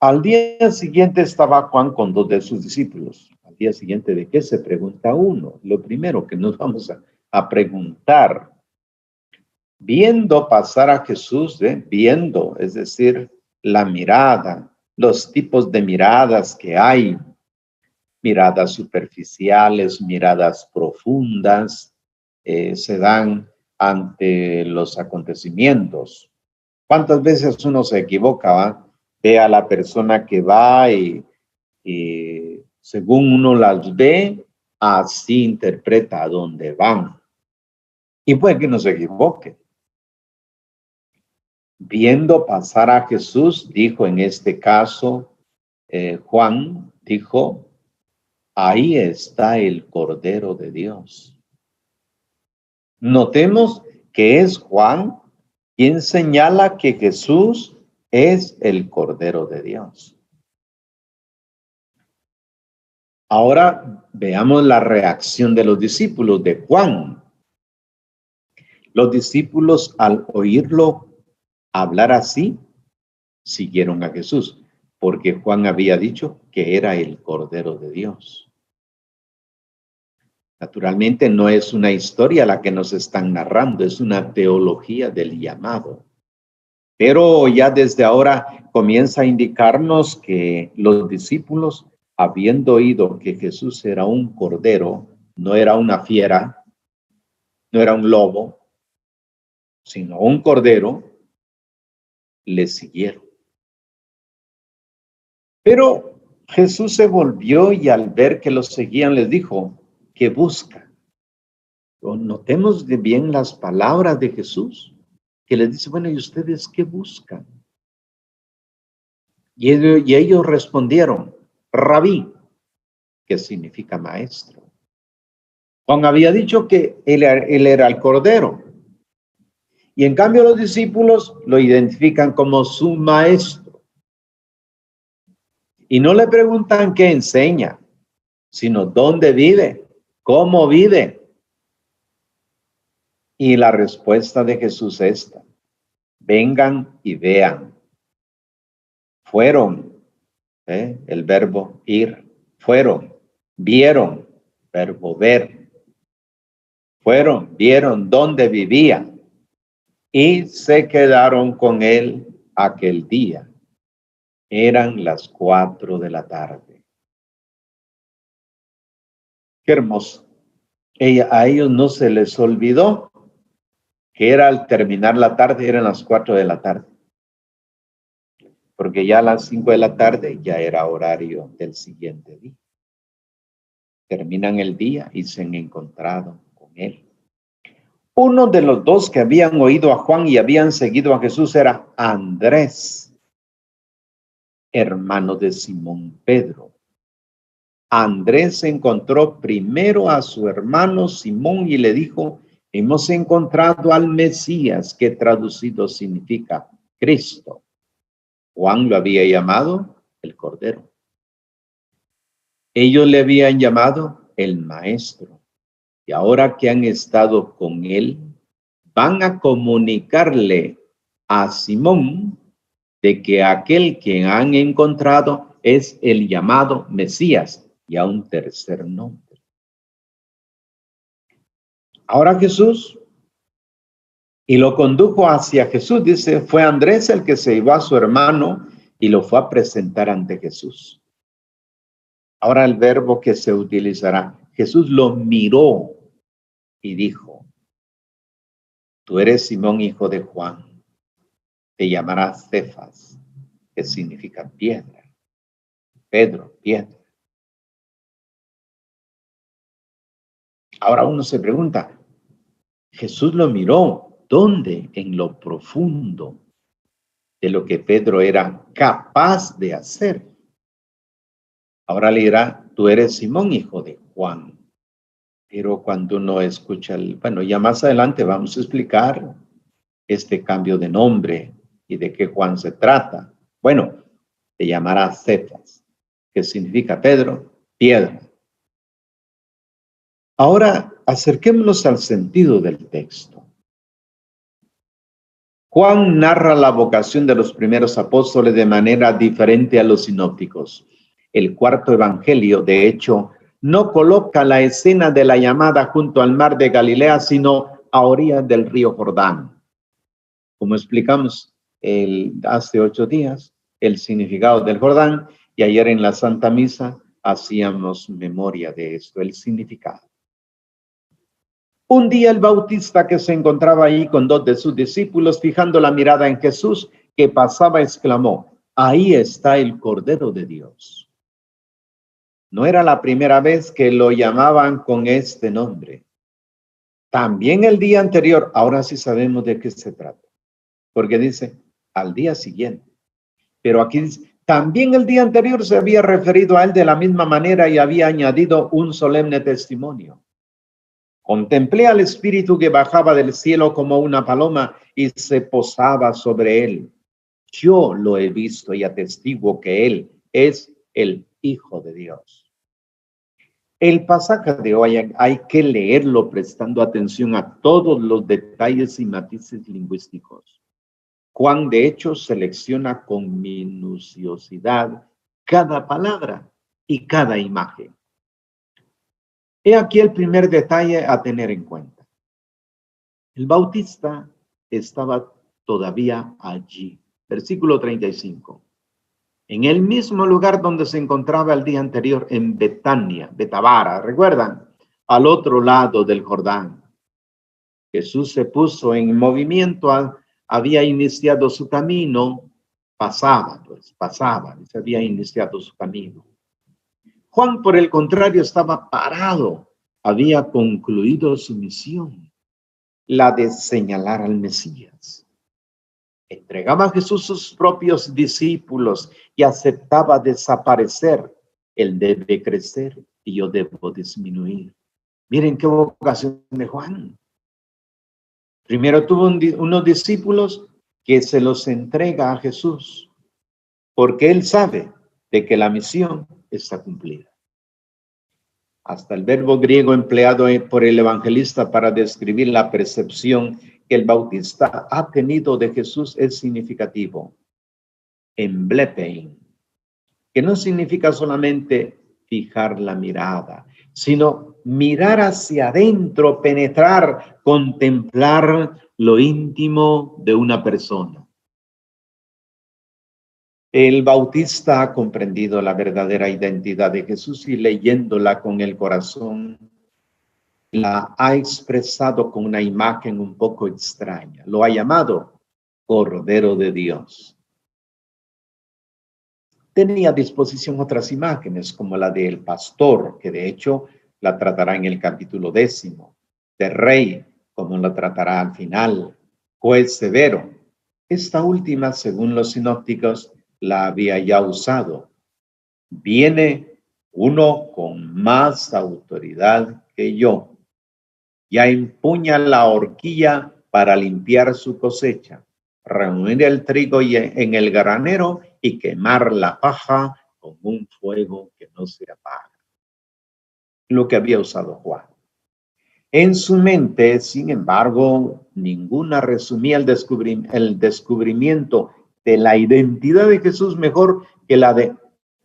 Al día siguiente estaba Juan con 2 de sus discípulos. Al día siguiente, ¿de qué se pregunta uno? Lo primero que nos vamos a preguntar. Viendo pasar a Jesús, viendo, es decir, la mirada, los tipos de miradas que hay, miradas superficiales, miradas profundas, se dan ante los acontecimientos. ¿Cuántas veces uno se equivoca, va? Ve a la persona que va y según uno las ve, así interpreta a dónde van. Y puede que no se equivoque. Viendo pasar a Jesús, dijo en este caso, Juan, dijo: ahí está el Cordero de Dios. Notemos que es Juan quien señala que Jesús es el Cordero de Dios. Ahora veamos la reacción de los discípulos de Juan. Los discípulos, al oírlo hablar así, siguieron a Jesús, porque Juan había dicho que era el Cordero de Dios. Naturalmente no es una historia la que nos están narrando, es una teología del llamado. Pero ya desde ahora comienza a indicarnos que los discípulos, habiendo oído que Jesús era un cordero, no era una fiera, no era un lobo, sino un cordero, le siguieron. Pero Jesús se volvió y al ver que los seguían les dijo: ¿qué buscan? Notemos bien las palabras de Jesús, que les dice: bueno, ¿y ustedes qué buscan? Y ellos respondieron: Rabí, que significa maestro. Juan había dicho que él era el Cordero. Y en cambio los discípulos lo identifican como su maestro. Y no le preguntan qué enseña, sino dónde vive, cómo vive. Y la respuesta de Jesús es esta: vengan y vean. Fueron, el verbo ir. Fueron, vieron, verbo ver. Fueron, vieron dónde vivía y se quedaron con él aquel día. Eran las 4 de la tarde. Qué hermoso. A ellos no se les olvidó que era al terminar la tarde, eran las 4 de la tarde. Porque ya a las 5 de la tarde ya era horario del siguiente día. Terminan el día y se han encontrado con él. Uno de los dos que habían oído a Juan y habían seguido a Jesús era Andrés, hermano de Simón Pedro. Andrés encontró primero a su hermano Simón y le dijo: hemos encontrado al Mesías, que traducido significa Cristo. Juan lo había llamado el Cordero. Ellos le habían llamado el Maestro. Y ahora que han estado con él, van a comunicarle a Simón de que aquel que han encontrado es el llamado Mesías, y a un tercer nombre. Ahora Jesús, y lo condujo hacia Jesús, dice, fue Andrés el que se llevó a su hermano y lo fue a presentar ante Jesús. Ahora el verbo que se utilizará, Jesús lo miró y dijo: tú eres Simón, hijo de Juan, te llamarás Cefas, que significa piedra. Pedro, piedra. Ahora uno se pregunta, Jesús lo miró, ¿dónde? En lo profundo de lo que Pedro era capaz de hacer. Ahora le dirá, tú eres Simón, hijo de Juan. Pero cuando uno escucha, bueno, ya más adelante vamos a explicar este cambio de nombre y de qué Juan se trata. Bueno, te llamará Cefas, que significa Pedro, piedra. Ahora acerquémonos al sentido del texto. Juan narra la vocación de los primeros apóstoles de manera diferente a los sinópticos. El cuarto evangelio, de hecho, no coloca la escena de la llamada junto al mar de Galilea, sino a orillas del río Jordán. Como explicamos hace 8 días, el significado del Jordán, y ayer en la Santa Misa hacíamos memoria de esto, el significado. Un día el Bautista, que se encontraba ahí con 2 de sus discípulos, fijando la mirada en Jesús que pasaba, exclamó: ahí está el Cordero de Dios. No era la primera vez que lo llamaban con este nombre. También el día anterior, ahora sí sabemos de qué se trata, porque dice al día siguiente. Pero aquí dice, también el día anterior se había referido a él de la misma manera y había añadido un solemne testimonio. Contemplé al Espíritu que bajaba del cielo como una paloma y se posaba sobre él. Yo lo he visto y atestiguo que él es el Hijo de Dios. El pasaje de hoy hay que leerlo prestando atención a todos los detalles y matices lingüísticos. Juan, de hecho, selecciona con minuciosidad cada palabra y cada imagen. He aquí el primer detalle a tener en cuenta. El Bautista estaba todavía allí. Versículo 35. En el mismo lugar donde se encontraba el día anterior, en Betania, Betabara, ¿recuerdan? Al otro lado del Jordán. Jesús se puso en movimiento, había iniciado su camino, pasaba, se había iniciado su camino. Juan, por el contrario, estaba parado, había concluido su misión, la de señalar al Mesías. Entregaba a Jesús sus propios discípulos y aceptaba desaparecer. Él debe crecer y yo debo disminuir. Miren qué vocación de Juan. Primero tuvo unos discípulos que se los entrega a Jesús, porque él sabe de que la misión está cumplida. Hasta el verbo griego empleado por el evangelista para describir la percepción que el Bautista ha tenido de Jesús es significativo. Emblepein, que no significa solamente fijar la mirada, sino mirar hacia adentro, penetrar, contemplar lo íntimo de una persona. El Bautista ha comprendido la verdadera identidad de Jesús y leyéndola con el corazón, la ha expresado con una imagen un poco extraña. Lo ha llamado Cordero de Dios. Tenía a disposición otras imágenes, como la del pastor, que de hecho la tratará en el capítulo 10, de rey, como la tratará al final, juez severo. Esta última, según los sinópticos, la había ya usado. Viene uno con más autoridad que yo. Ya empuña la horquilla para limpiar su cosecha, reunir el trigo en el granero y quemar la paja con un fuego que no se apaga. Lo que había usado Juan. En su mente, sin embargo, ninguna resumía el descubrimiento de la identidad de Jesús mejor que la de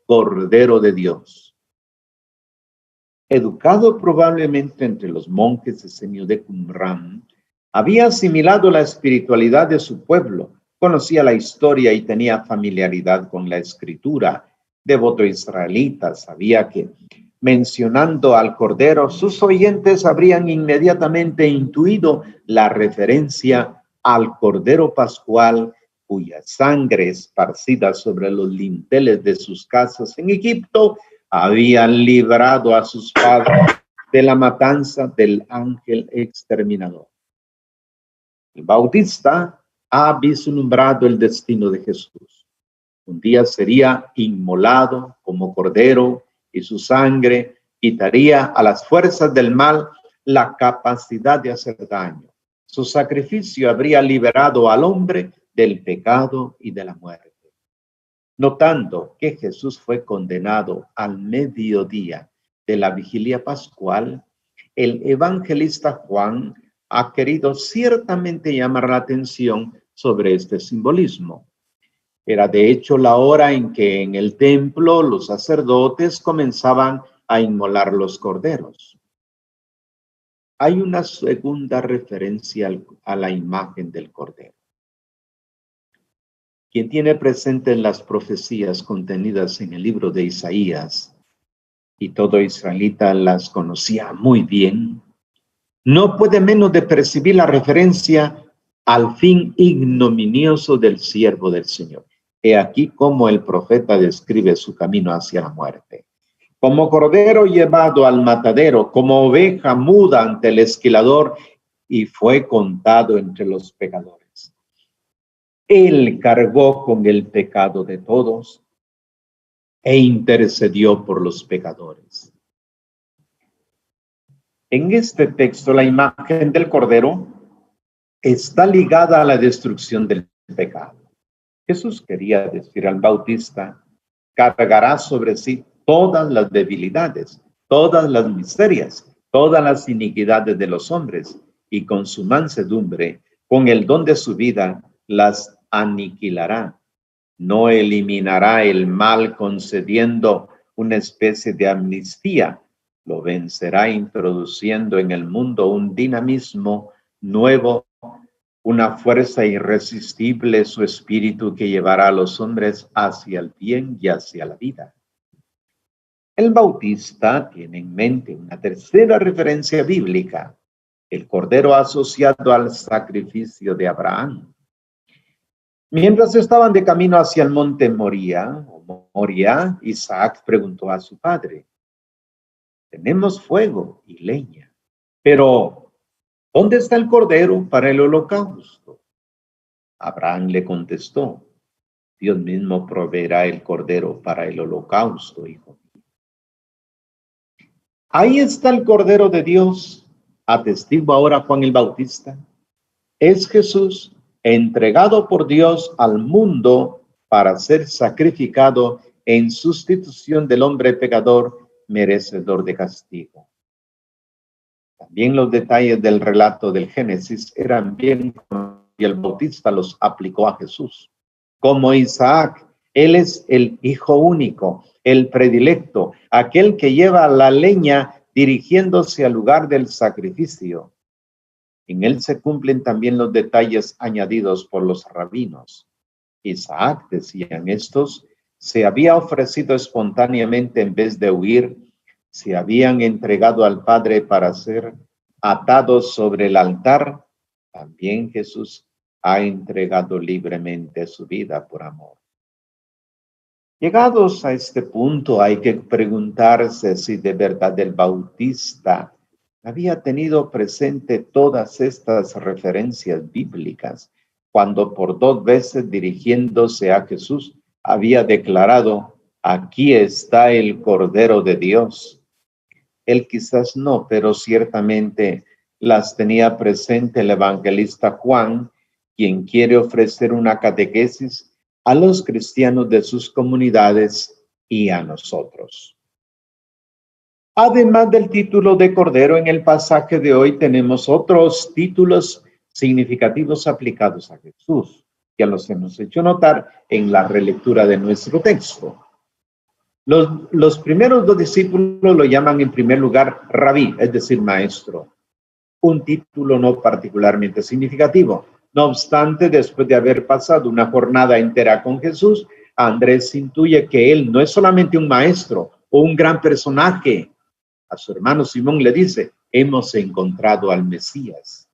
Cordero de Dios. Educado probablemente entre los monjes esenios de Qumran, había asimilado la espiritualidad de su pueblo, conocía la historia y tenía familiaridad con la escritura. Devoto israelita, sabía que mencionando al Cordero, sus oyentes habrían inmediatamente intuido la referencia al Cordero Pascual, cuya sangre esparcida sobre los linteles de sus casas en Egipto habían librado a sus padres de la matanza del ángel exterminador. El Bautista ha vislumbrado el destino de Jesús. Un día sería inmolado como cordero y su sangre quitaría a las fuerzas del mal la capacidad de hacer daño. Su sacrificio habría liberado al hombre del pecado y de la muerte. Notando que Jesús fue condenado al mediodía de la vigilia pascual, el evangelista Juan ha querido ciertamente llamar la atención sobre este simbolismo. Era de hecho la hora en que en el templo los sacerdotes comenzaban a inmolar los corderos. Hay una segunda referencia a la imagen del cordero. Quien tiene presente las profecías contenidas en el libro de Isaías, y todo israelita las conocía muy bien, no puede menos de percibir la referencia al fin ignominioso del siervo del Señor. He aquí cómo el profeta describe su camino hacia la muerte. Como cordero llevado al matadero, como oveja muda ante el esquilador, y fue contado entre los pecadores. Él cargó con el pecado de todos e intercedió por los pecadores. En este texto, la imagen del cordero está ligada a la destrucción del pecado. Jesús quería decir al Bautista, cargará sobre sí todas las debilidades, todas las miserias, todas las iniquidades de los hombres, y con su mansedumbre, con el don de su vida, las aniquilará. No eliminará el mal concediendo una especie de amnistía, lo vencerá introduciendo en el mundo un dinamismo nuevo, una fuerza irresistible, su espíritu que llevará a los hombres hacia el bien y hacia la vida. El Bautista tiene en mente una tercera referencia bíblica, el cordero asociado al sacrificio de Abraham. Mientras estaban de camino hacia el monte Moría, Isaac preguntó a su padre, tenemos fuego y leña, pero ¿dónde está el cordero para el holocausto? Abraham le contestó, Dios mismo proveerá el cordero para el holocausto, hijo mío. Ahí está el cordero de Dios, atestigua ahora Juan el Bautista. Es Jesús entregado por Dios al mundo para ser sacrificado en sustitución del hombre pecador merecedor de castigo. También los detalles del relato del Génesis eran bien y el Bautista los aplicó a Jesús. Como Isaac, él es el hijo único, el predilecto, aquel que lleva la leña dirigiéndose al lugar del sacrificio. En él se cumplen también los detalles añadidos por los rabinos. Isaac, decían estos, se había ofrecido espontáneamente en vez de huir, se habían entregado al Padre para ser atados sobre el altar, también Jesús ha entregado libremente su vida por amor. Llegados a este punto, hay que preguntarse si de verdad el Bautista había tenido presente todas estas referencias bíblicas, cuando por 2 veces dirigiéndose a Jesús había declarado: aquí está el Cordero de Dios. Él quizás no, pero ciertamente las tenía presente el evangelista Juan, quien quiere ofrecer una catequesis a los cristianos de sus comunidades y a nosotros. Además del título de Cordero, en el pasaje de hoy tenemos otros títulos significativos aplicados a Jesús. Ya los hemos hecho notar en la relectura de nuestro texto. Los primeros 2 discípulos lo llaman en primer lugar rabí, es decir, maestro. Un título no particularmente significativo. No obstante, después de haber pasado una jornada entera con Jesús, Andrés intuye que él no es solamente un maestro o un gran personaje. A su hermano Simón le dice: hemos encontrado al Mesías.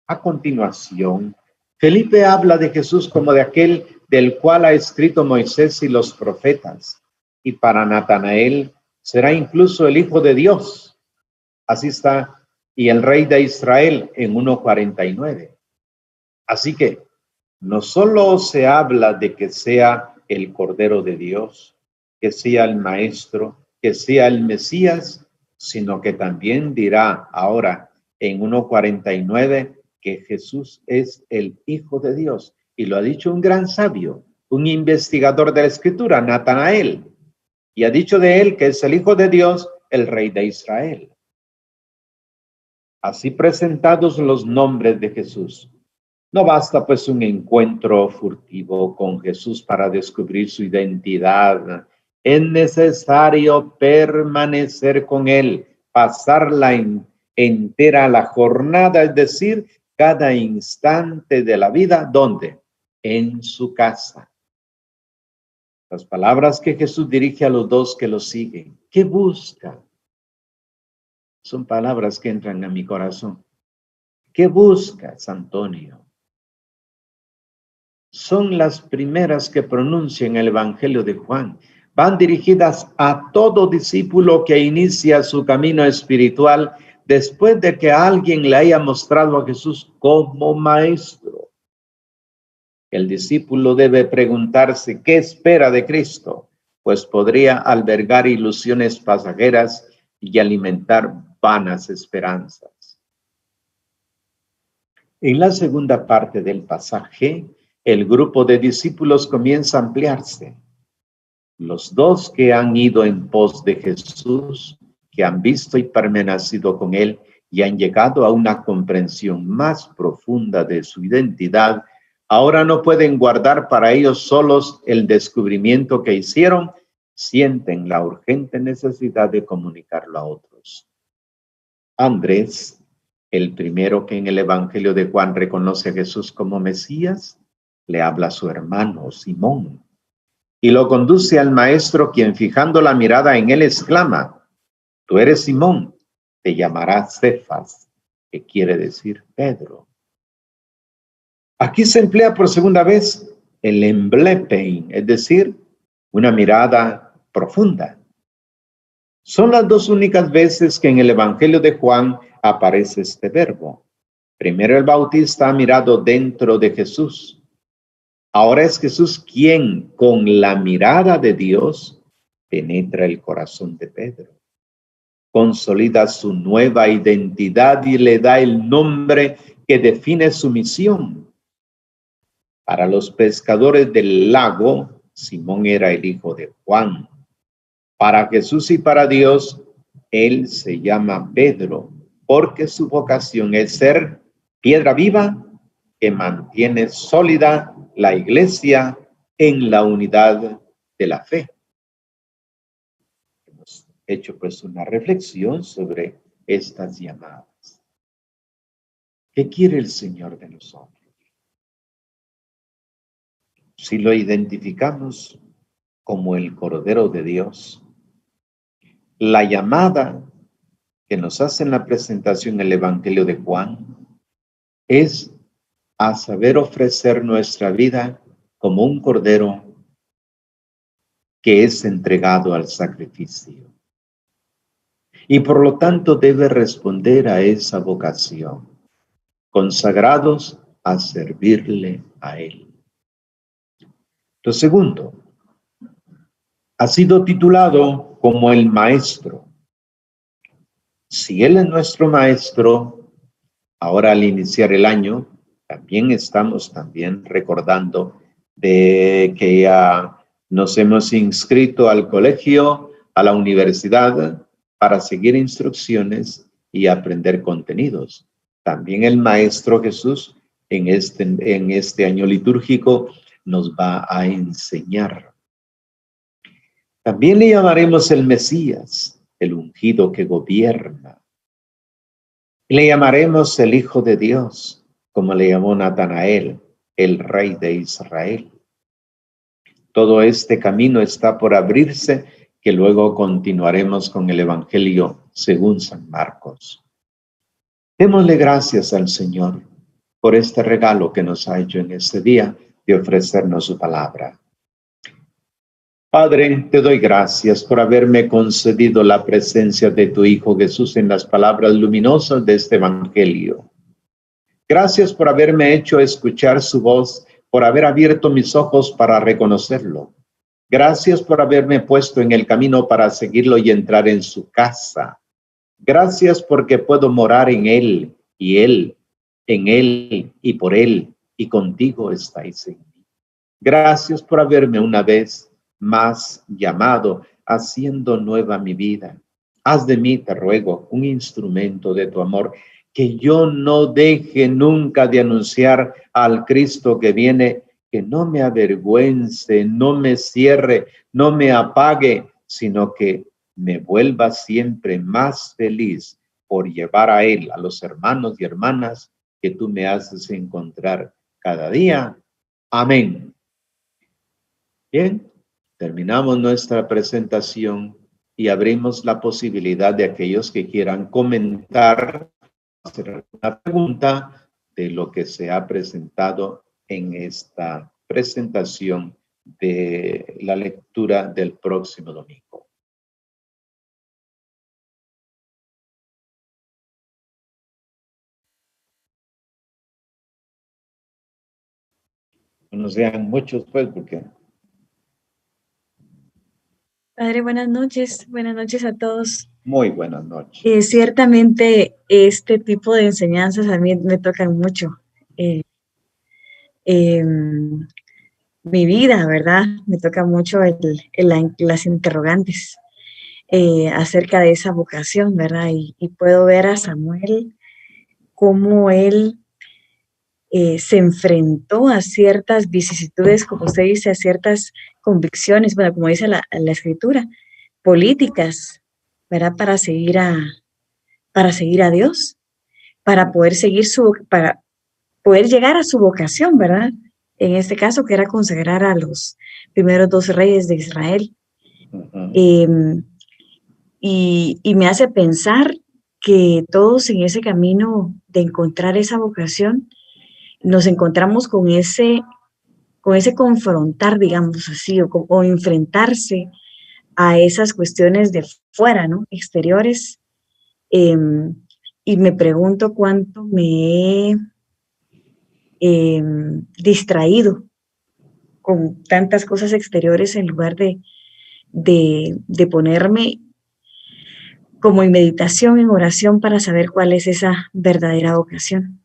A continuación, Felipe habla de Jesús como de aquel del cual ha escrito Moisés y los profetas. Y para Natanael será incluso el Hijo de Dios. Así está, y el Rey de Israel en 1:49. Así que no solo se habla de que sea el Cordero de Dios, que sea el Maestro, que sea el Mesías, sino que también dirá ahora en 1:49 que Jesús es el Hijo de Dios. Y lo ha dicho un gran sabio, un investigador de la Escritura, Natanael. Y ha dicho de él que es el Hijo de Dios, el Rey de Israel. Así presentados los nombres de Jesús, no basta pues un encuentro furtivo con Jesús para descubrir su identidad. Es necesario permanecer con él, pasarla entera la jornada, es decir, cada instante de la vida. ¿Dónde? En su casa. Las palabras que Jesús dirige a los 2 que lo siguen. ¿Qué busca? Son palabras que entran a mi corazón. ¿Qué buscas, Antonio? Son las primeras que pronuncia en el Evangelio de Juan. Van dirigidas a todo discípulo que inicia su camino espiritual después de que alguien le haya mostrado a Jesús como maestro. El discípulo debe preguntarse qué espera de Cristo, pues podría albergar ilusiones pasajeras y alimentar vanas esperanzas. En la segunda parte del pasaje, el grupo de discípulos comienza a ampliarse. Los 2 que han ido en pos de Jesús, que han visto y permanecido con él y han llegado a una comprensión más profunda de su identidad, ahora no pueden guardar para ellos solos el descubrimiento que hicieron, sienten la urgente necesidad de comunicarlo a otros. Andrés, el primero que en el Evangelio de Juan reconoce a Jesús como Mesías, le habla a su hermano Simón y lo conduce al maestro, quien fijando la mirada en él exclama: tú eres Simón, te llamarás Cefas, que quiere decir Pedro. Aquí se emplea por segunda vez el emblepein, es decir, una mirada profunda. Son las 2 únicas veces que en el Evangelio de Juan aparece este verbo. Primero el Bautista ha mirado dentro de Jesús. Ahora es Jesús quien, con la mirada de Dios, penetra el corazón de Pedro. Consolida su nueva identidad y le da el nombre que define su misión. Para los pescadores del lago, Simón era el hijo de Juan. Para Jesús y para Dios, él se llama Pedro, porque su vocación es ser piedra viva que mantiene sólida la iglesia en la unidad de la fe. Hemos hecho pues una reflexión sobre estas llamadas. ¿Qué quiere el Señor de nosotros? Si lo identificamos como el Cordero de Dios, la llamada que nos hace en la presentación el Evangelio de Juan es a saber ofrecer nuestra vida como un cordero que es entregado al sacrificio. Y por lo tanto debe responder a esa vocación, consagrados a servirle a Él. Lo segundo, ha sido titulado como el Maestro. Si Él es nuestro Maestro, ahora al iniciar el año, también estamos recordando de que ya nos hemos inscrito al colegio, a la universidad, para seguir instrucciones y aprender contenidos. También el Maestro Jesús en este año litúrgico nos va a enseñar. También le llamaremos el Mesías, el ungido que gobierna. Le llamaremos el Hijo de Dios, como le llamó Natanael, el Rey de Israel. Todo este camino está por abrirse, que luego continuaremos con el Evangelio según San Marcos. Démosle gracias al Señor por este regalo que nos ha hecho en este día de ofrecernos su palabra. Padre, te doy gracias por haberme concedido la presencia de tu Hijo Jesús en las palabras luminosas de este Evangelio. Gracias por haberme hecho escuchar su voz, por haber abierto mis ojos para reconocerlo. Gracias por haberme puesto en el camino para seguirlo y entrar en su casa. Gracias porque puedo morar en Él y Él, en Él y por Él, y contigo estáis en mí. Gracias por haberme una vez más llamado, haciendo nueva mi vida. Haz de mí, te ruego, un instrumento de tu amor, que yo no deje nunca de anunciar al Cristo que viene, que no me avergüence, no me cierre, no me apague, sino que me vuelva siempre más feliz por llevar a Él, a los hermanos y hermanas que tú me haces encontrar cada día. Amén. Bien. Terminamos nuestra presentación y abrimos la posibilidad de aquellos que quieran comentar, hacer una pregunta de lo que se ha presentado en esta presentación de la lectura del próximo domingo. No sean muchos, pues, porque... Padre, buenas noches a todos. Muy buenas noches. Ciertamente este tipo de enseñanzas a mí me tocan mucho. Mi vida, ¿verdad? Me toca mucho las interrogantes acerca de esa vocación, ¿verdad? Y puedo ver a Samuel cómo él se enfrentó a ciertas vicisitudes, como usted dice, a ciertas convicciones, bueno, como dice la Escritura, políticas, ¿verdad? Para seguir a Dios, para poder para poder llegar a su vocación, ¿verdad? En este caso, que era consagrar a los primeros 2 reyes de Israel. Y me hace pensar que todos en ese camino de encontrar esa vocación, nos encontramos con ese confrontar, digamos así, o enfrentarse a esas cuestiones de fuera, ¿no? Exteriores. Y me pregunto cuánto me he distraído con tantas cosas exteriores en lugar de ponerme como en meditación, en oración, para saber cuál es esa verdadera vocación.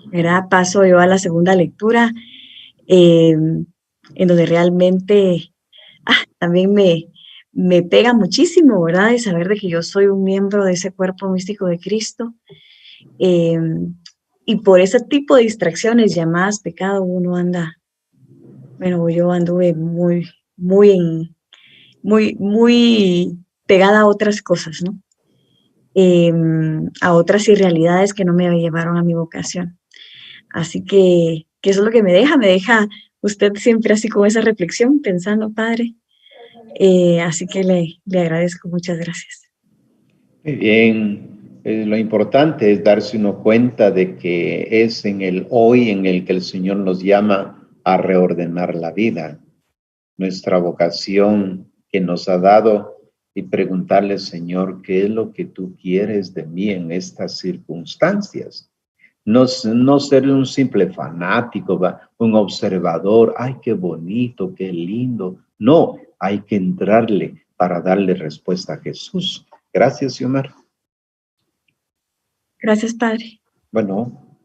¿Verdad? Paso yo a la segunda lectura, en donde realmente también me pega muchísimo, ¿verdad? De saber de que yo soy un miembro de ese cuerpo místico de Cristo. Y por ese tipo de distracciones llamadas pecado, uno anda, bueno, yo anduve muy pegada a otras cosas, ¿no? A otras irrealidades que no me llevaron a mi vocación. Así que eso es lo que me deja usted siempre así con esa reflexión, pensando, Padre. Así que le agradezco, muchas gracias. Muy bien, lo importante es darse uno cuenta de que es en el hoy en el que el Señor nos llama a reordenar la vida, nuestra vocación que nos ha dado y preguntarle, Señor, ¿qué es lo que tú quieres de mí en estas circunstancias? No, no ser un simple fanático, un observador, ay, qué bonito, qué lindo. No, hay que entrarle para darle respuesta a Jesús. Gracias, Xiomar. Gracias, Padre. Bueno.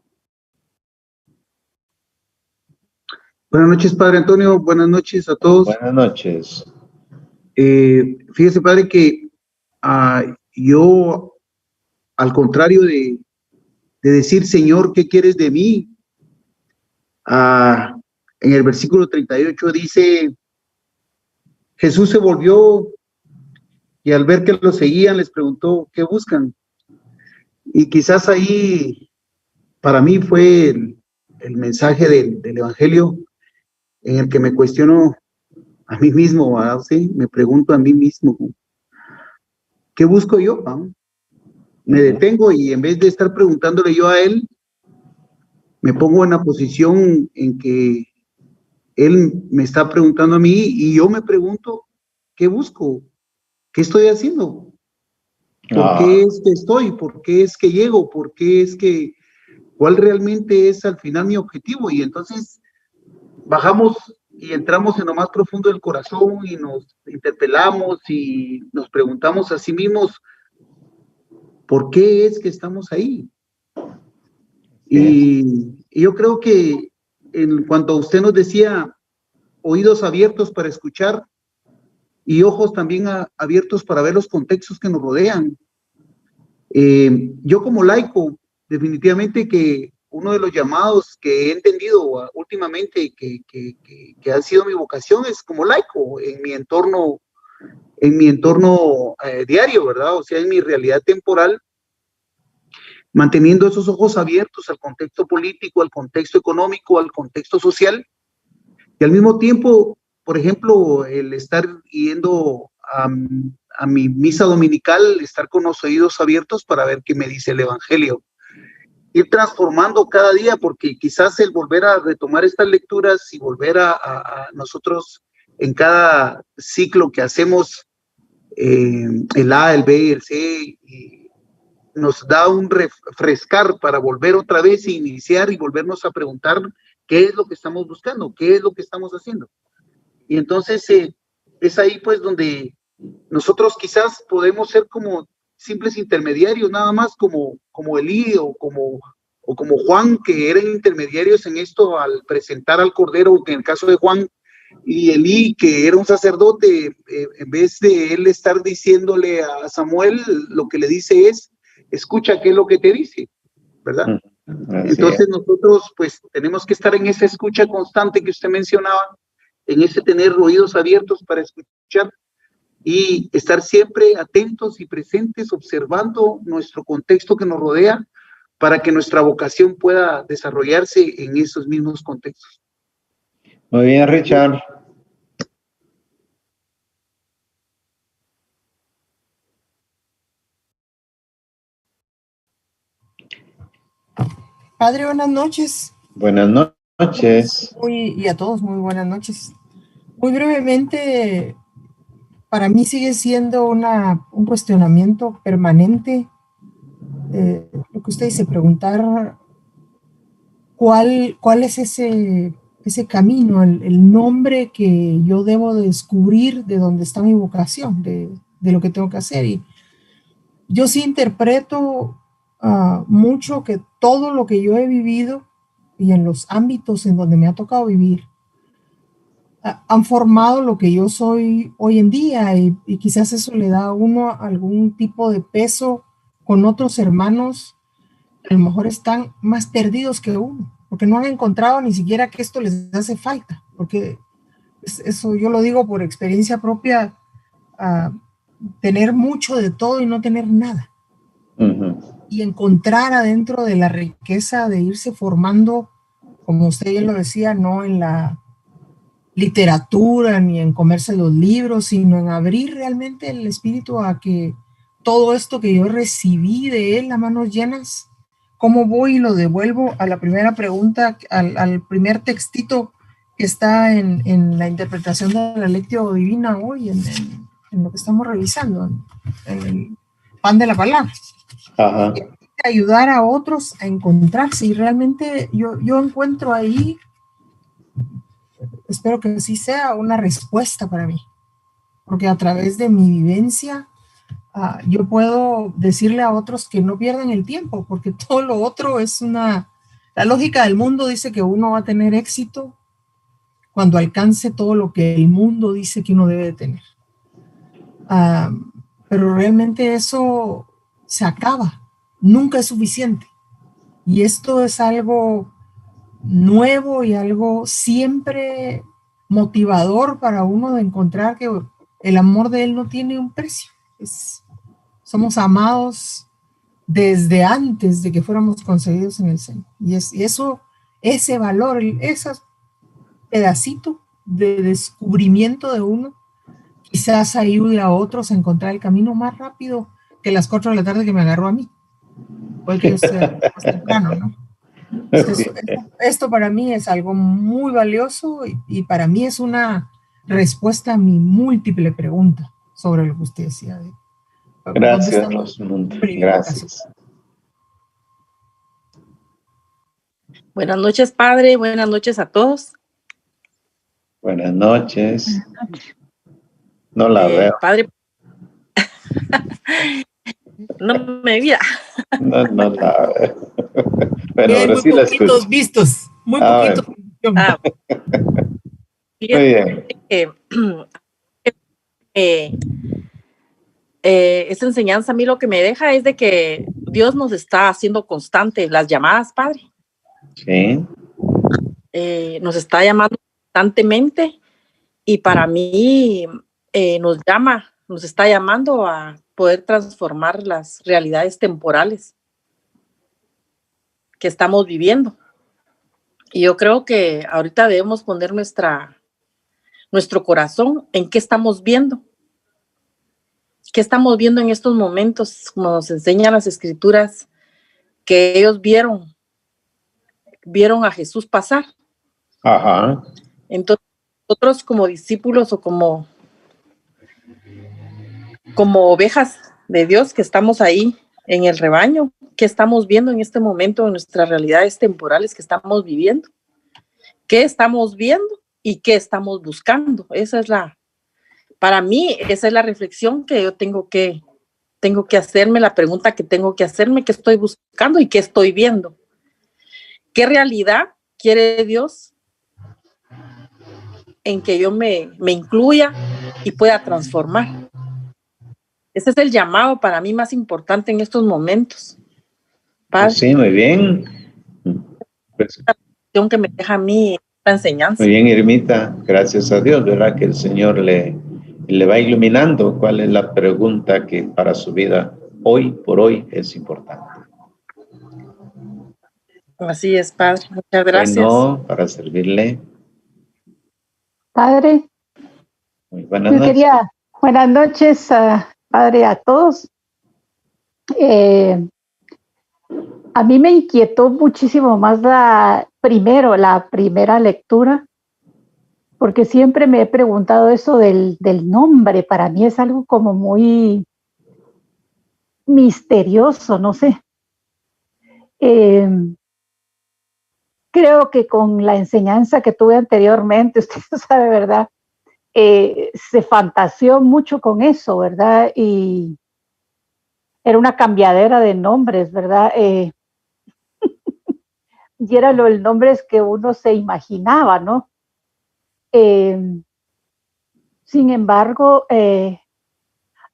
Buenas noches, Padre Antonio. Buenas noches a todos. Buenas noches. Fíjese, Padre, que yo, al contrario de decir, Señor, ¿qué quieres de mí? En el versículo 38 dice, Jesús se volvió y al ver que lo seguían les preguntó, ¿qué buscan? Y quizás ahí para mí fue el mensaje del Evangelio en el que me cuestiono a mí mismo, ¿sí? Me pregunto a mí mismo, ¿qué busco yo? Me detengo y en vez de estar preguntándole yo a él, me pongo en la posición en que él me está preguntando a mí y yo me pregunto, ¿qué busco? ¿Qué estoy haciendo? ¿Por qué es que estoy? ¿Por qué es que llego? ¿Por qué es que, cuál realmente es al final mi objetivo? Y entonces bajamos y entramos en lo más profundo del corazón y nos interpelamos y nos preguntamos a sí mismos, ¿por qué es que estamos ahí? Y yo creo que en cuanto a usted nos decía, oídos abiertos para escuchar y ojos también abiertos para ver los contextos que nos rodean. Yo como laico, definitivamente que uno de los llamados que he entendido últimamente que ha sido mi vocación es como laico en mi entorno diario, ¿verdad? O sea, en mi realidad temporal, manteniendo esos ojos abiertos al contexto político, al contexto económico, al contexto social, y al mismo tiempo, por ejemplo, el estar yendo a mi misa dominical, estar con los oídos abiertos para ver qué me dice el Evangelio. Ir transformando cada día, porque quizás el volver a retomar estas lecturas y volver a nosotros en cada ciclo que hacemos, el A, el B y el C, nos da un refrescar para volver otra vez e iniciar y volvernos a preguntar qué es lo que estamos buscando, qué es lo que estamos haciendo. Y entonces es ahí pues donde nosotros quizás podemos ser como simples intermediarios, nada más como Elí o como Juan, que eran intermediarios en esto al presentar al Cordero, que en el caso de Juan, y Elí, que era un sacerdote, en vez de él estar diciéndole a Samuel, lo que le dice es, escucha qué es lo que te dice, ¿verdad? Entonces nosotros pues tenemos que estar en esa escucha constante que usted mencionaba, en ese tener oídos abiertos para escuchar y estar siempre atentos y presentes, observando nuestro contexto que nos rodea para que nuestra vocación pueda desarrollarse en esos mismos contextos. Muy bien, Richard. Padre, buenas noches. Buenas noches. Y a todos, muy buenas noches. Muy brevemente, para mí sigue siendo un cuestionamiento permanente, lo que usted dice, preguntar cuál es ese camino, el nombre que yo debo de descubrir de dónde está mi vocación, de lo que tengo que hacer. Y yo sí interpreto mucho que todo lo que yo he vivido y en los ámbitos en donde me ha tocado vivir han formado lo que yo soy hoy en día y quizás eso le da a uno algún tipo de peso con otros hermanos que a lo mejor están más perdidos que uno, porque no han encontrado ni siquiera que esto les hace falta, porque eso yo lo digo por experiencia propia, tener mucho de todo y no tener nada. Y encontrar adentro de la riqueza de irse formando, como usted bien lo decía, no en la literatura ni en comerse los libros, sino en abrir realmente el espíritu a que todo esto que yo recibí de Él a manos llenas, ¿cómo voy y lo devuelvo a la primera pregunta, al primer textito que está en la interpretación de la Lectio Divina hoy, en lo que estamos revisando, en el pan de la palabra? Ajá. Ayudar a otros a encontrarse, y realmente yo encuentro ahí, espero que sí sea una respuesta para mí, porque a través de mi vivencia yo puedo decirle a otros que no pierdan el tiempo, porque todo lo otro es la lógica del mundo dice que uno va a tener éxito cuando alcance todo lo que el mundo dice que uno debe de tener. Pero realmente eso se acaba, nunca es suficiente. Y esto es algo nuevo y algo siempre motivador para uno de encontrar que el amor de Él no tiene un precio. Somos amados desde antes de que fuéramos concebidos en el seno. Y eso, ese valor, ese pedacito de descubrimiento de uno, quizás ayude a otros a encontrar el camino más rápido que las 4 de la tarde que me agarró a mí. Puede ser más temprano, ¿no? Entonces, esto para mí es algo muy valioso y para mí es una respuesta a mi múltiple pregunta sobre lo que usted decía. Gracias, Rosmundo. Gracias. Buenas noches, Padre. Buenas noches a todos. Buenas noches. No la veo. Padre, no me mira. No la veo. Bueno, ahora muy sí la poquitos escucho. vistos. Muy poquitos. Bueno. Muy bien. Esta enseñanza a mí lo que me deja es de que Dios nos está haciendo constante las llamadas, Padre. Sí. Nos está llamando constantemente y para mí nos está llamando a poder transformar las realidades temporales que estamos viviendo. Y yo creo que ahorita debemos poner nuestro corazón en qué estamos viendo. ¿Qué estamos viendo en estos momentos? Como nos enseñan las escrituras, que ellos vieron a Jesús pasar. Ajá. Entonces, nosotros como discípulos o como ovejas de Dios que estamos ahí en el rebaño, ¿qué estamos viendo en este momento en nuestras realidades temporales que estamos viviendo? ¿Qué estamos viendo y qué estamos buscando? Para mí, esa es la reflexión que yo tengo que hacerme, la pregunta que tengo que hacerme, qué estoy buscando y qué estoy viendo. ¿Qué realidad quiere Dios en que yo me incluya y pueda transformar? Ese es el llamado para mí más importante en estos momentos. Pues sí, muy bien. Pues, la que me deja a mí esta enseñanza. Muy bien, Irmita. Gracias a Dios, ¿verdad? Que el Señor le va iluminando cuál es la pregunta que para su vida hoy por hoy es importante. Así es, Padre. Muchas gracias. Bueno, para servirle. Padre, muy buenas noches. Buenas noches, Padre, a todos. A mí me inquietó muchísimo más la primera lectura, porque siempre me he preguntado eso del nombre. Para mí es algo como muy misterioso, no sé. Creo que con la enseñanza que tuve anteriormente, usted sabe, ¿verdad? Se fantaseó mucho con eso, ¿verdad? Y era una cambiadera de nombres, ¿verdad? Y era el nombres que uno se imaginaba, ¿no? Sin embargo,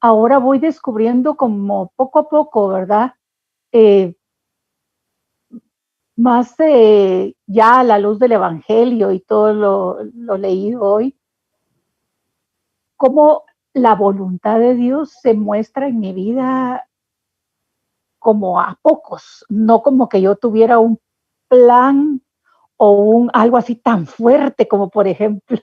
ahora voy descubriendo como poco a poco, ¿verdad? Más ya a la luz del Evangelio y todo lo leído hoy, cómo la voluntad de Dios se muestra en mi vida como a pocos, no como que yo tuviera un plan o algo así tan fuerte como, por ejemplo,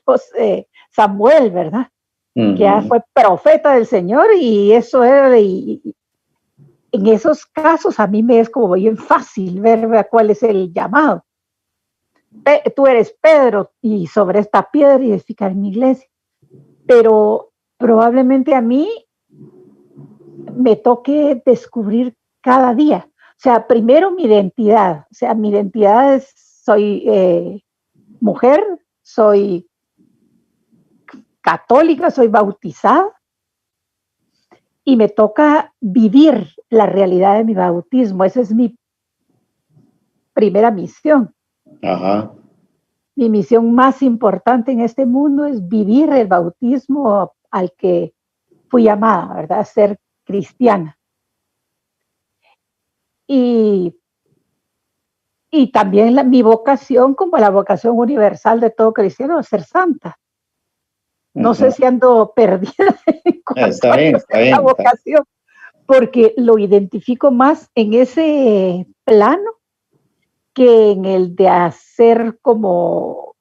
Samuel, ¿verdad? Que ya fue profeta del Señor y eso era, y en esos casos a mí me es como bien fácil ver cuál es el llamado. Tú eres Pedro y sobre esta piedra edificar mi iglesia. Pero probablemente a mí me toque descubrir cada día. O sea, primero mi identidad. O sea, mi identidad es, soy mujer, soy católica, soy bautizada. Y me toca vivir la realidad de mi bautismo. Esa es mi primera misión. Ajá. Mi misión más importante en este mundo es vivir el bautismo al que fui llamada, ¿verdad? Ser cristiana. Y también mi vocación, como la vocación universal de todo cristiano, es ser santa. No sé si ando perdida en cuanto a la vocación, porque lo identifico más en ese plano que en el de hacer como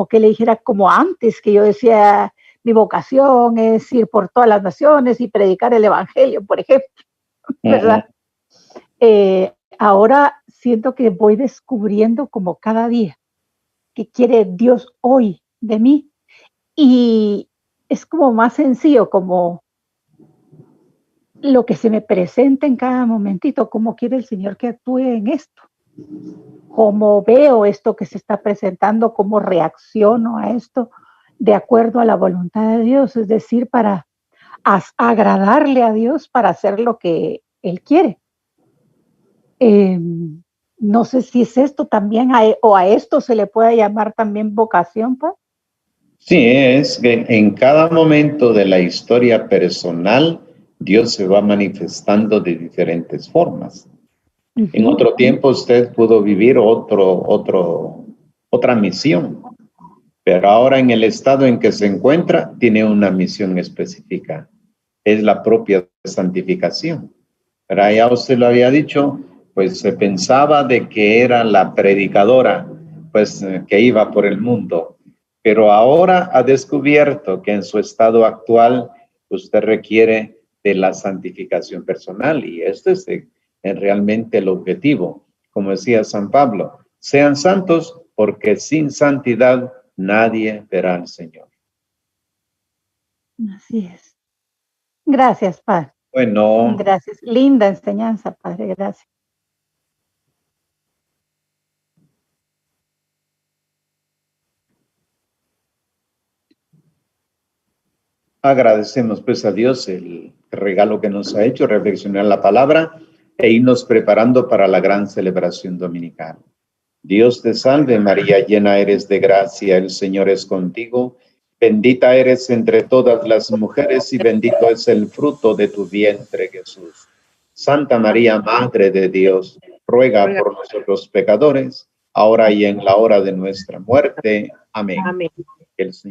que le dijera, como antes, que yo decía, mi vocación es ir por todas las naciones y predicar el evangelio, por ejemplo, ¿verdad? Ahora siento que voy descubriendo como cada día qué quiere Dios hoy de mí, y es como más sencillo, como lo que se me presenta en cada momentito, cómo quiere el Señor que actúe en esto, cómo veo esto que se está presentando, cómo reacciono a esto de acuerdo a la voluntad de Dios, es decir, para agradarle a Dios, para hacer lo que Él quiere. No sé si es esto también, o a esto se le puede llamar también vocación, pues. Sí, es que en cada momento de la historia personal, Dios se va manifestando de diferentes formas. En otro tiempo usted pudo vivir otra misión, pero ahora en el estado en que se encuentra, tiene una misión específica. Es la propia santificación. Pero ya usted lo había dicho, pues se pensaba de que era la predicadora, pues que iba por el mundo. Pero ahora ha descubierto que en su estado actual usted requiere de la santificación personal, y este es realmente el objetivo. Como decía San Pablo, sean santos porque sin santidad nadie verá al Señor. Así es. Gracias, Padre. Bueno. Gracias. Linda enseñanza, Padre. Gracias. Agradecemos pues a Dios el regalo que nos ha hecho, reflexionar la palabra e irnos preparando para la gran celebración dominical. Dios te salve María, llena eres de gracia, el Señor es contigo. Bendita eres entre todas las mujeres y bendito es el fruto de tu vientre, Jesús. Santa María, Madre de Dios, ruega por nosotros pecadores, ahora y en la hora de nuestra muerte. Amén. El Señor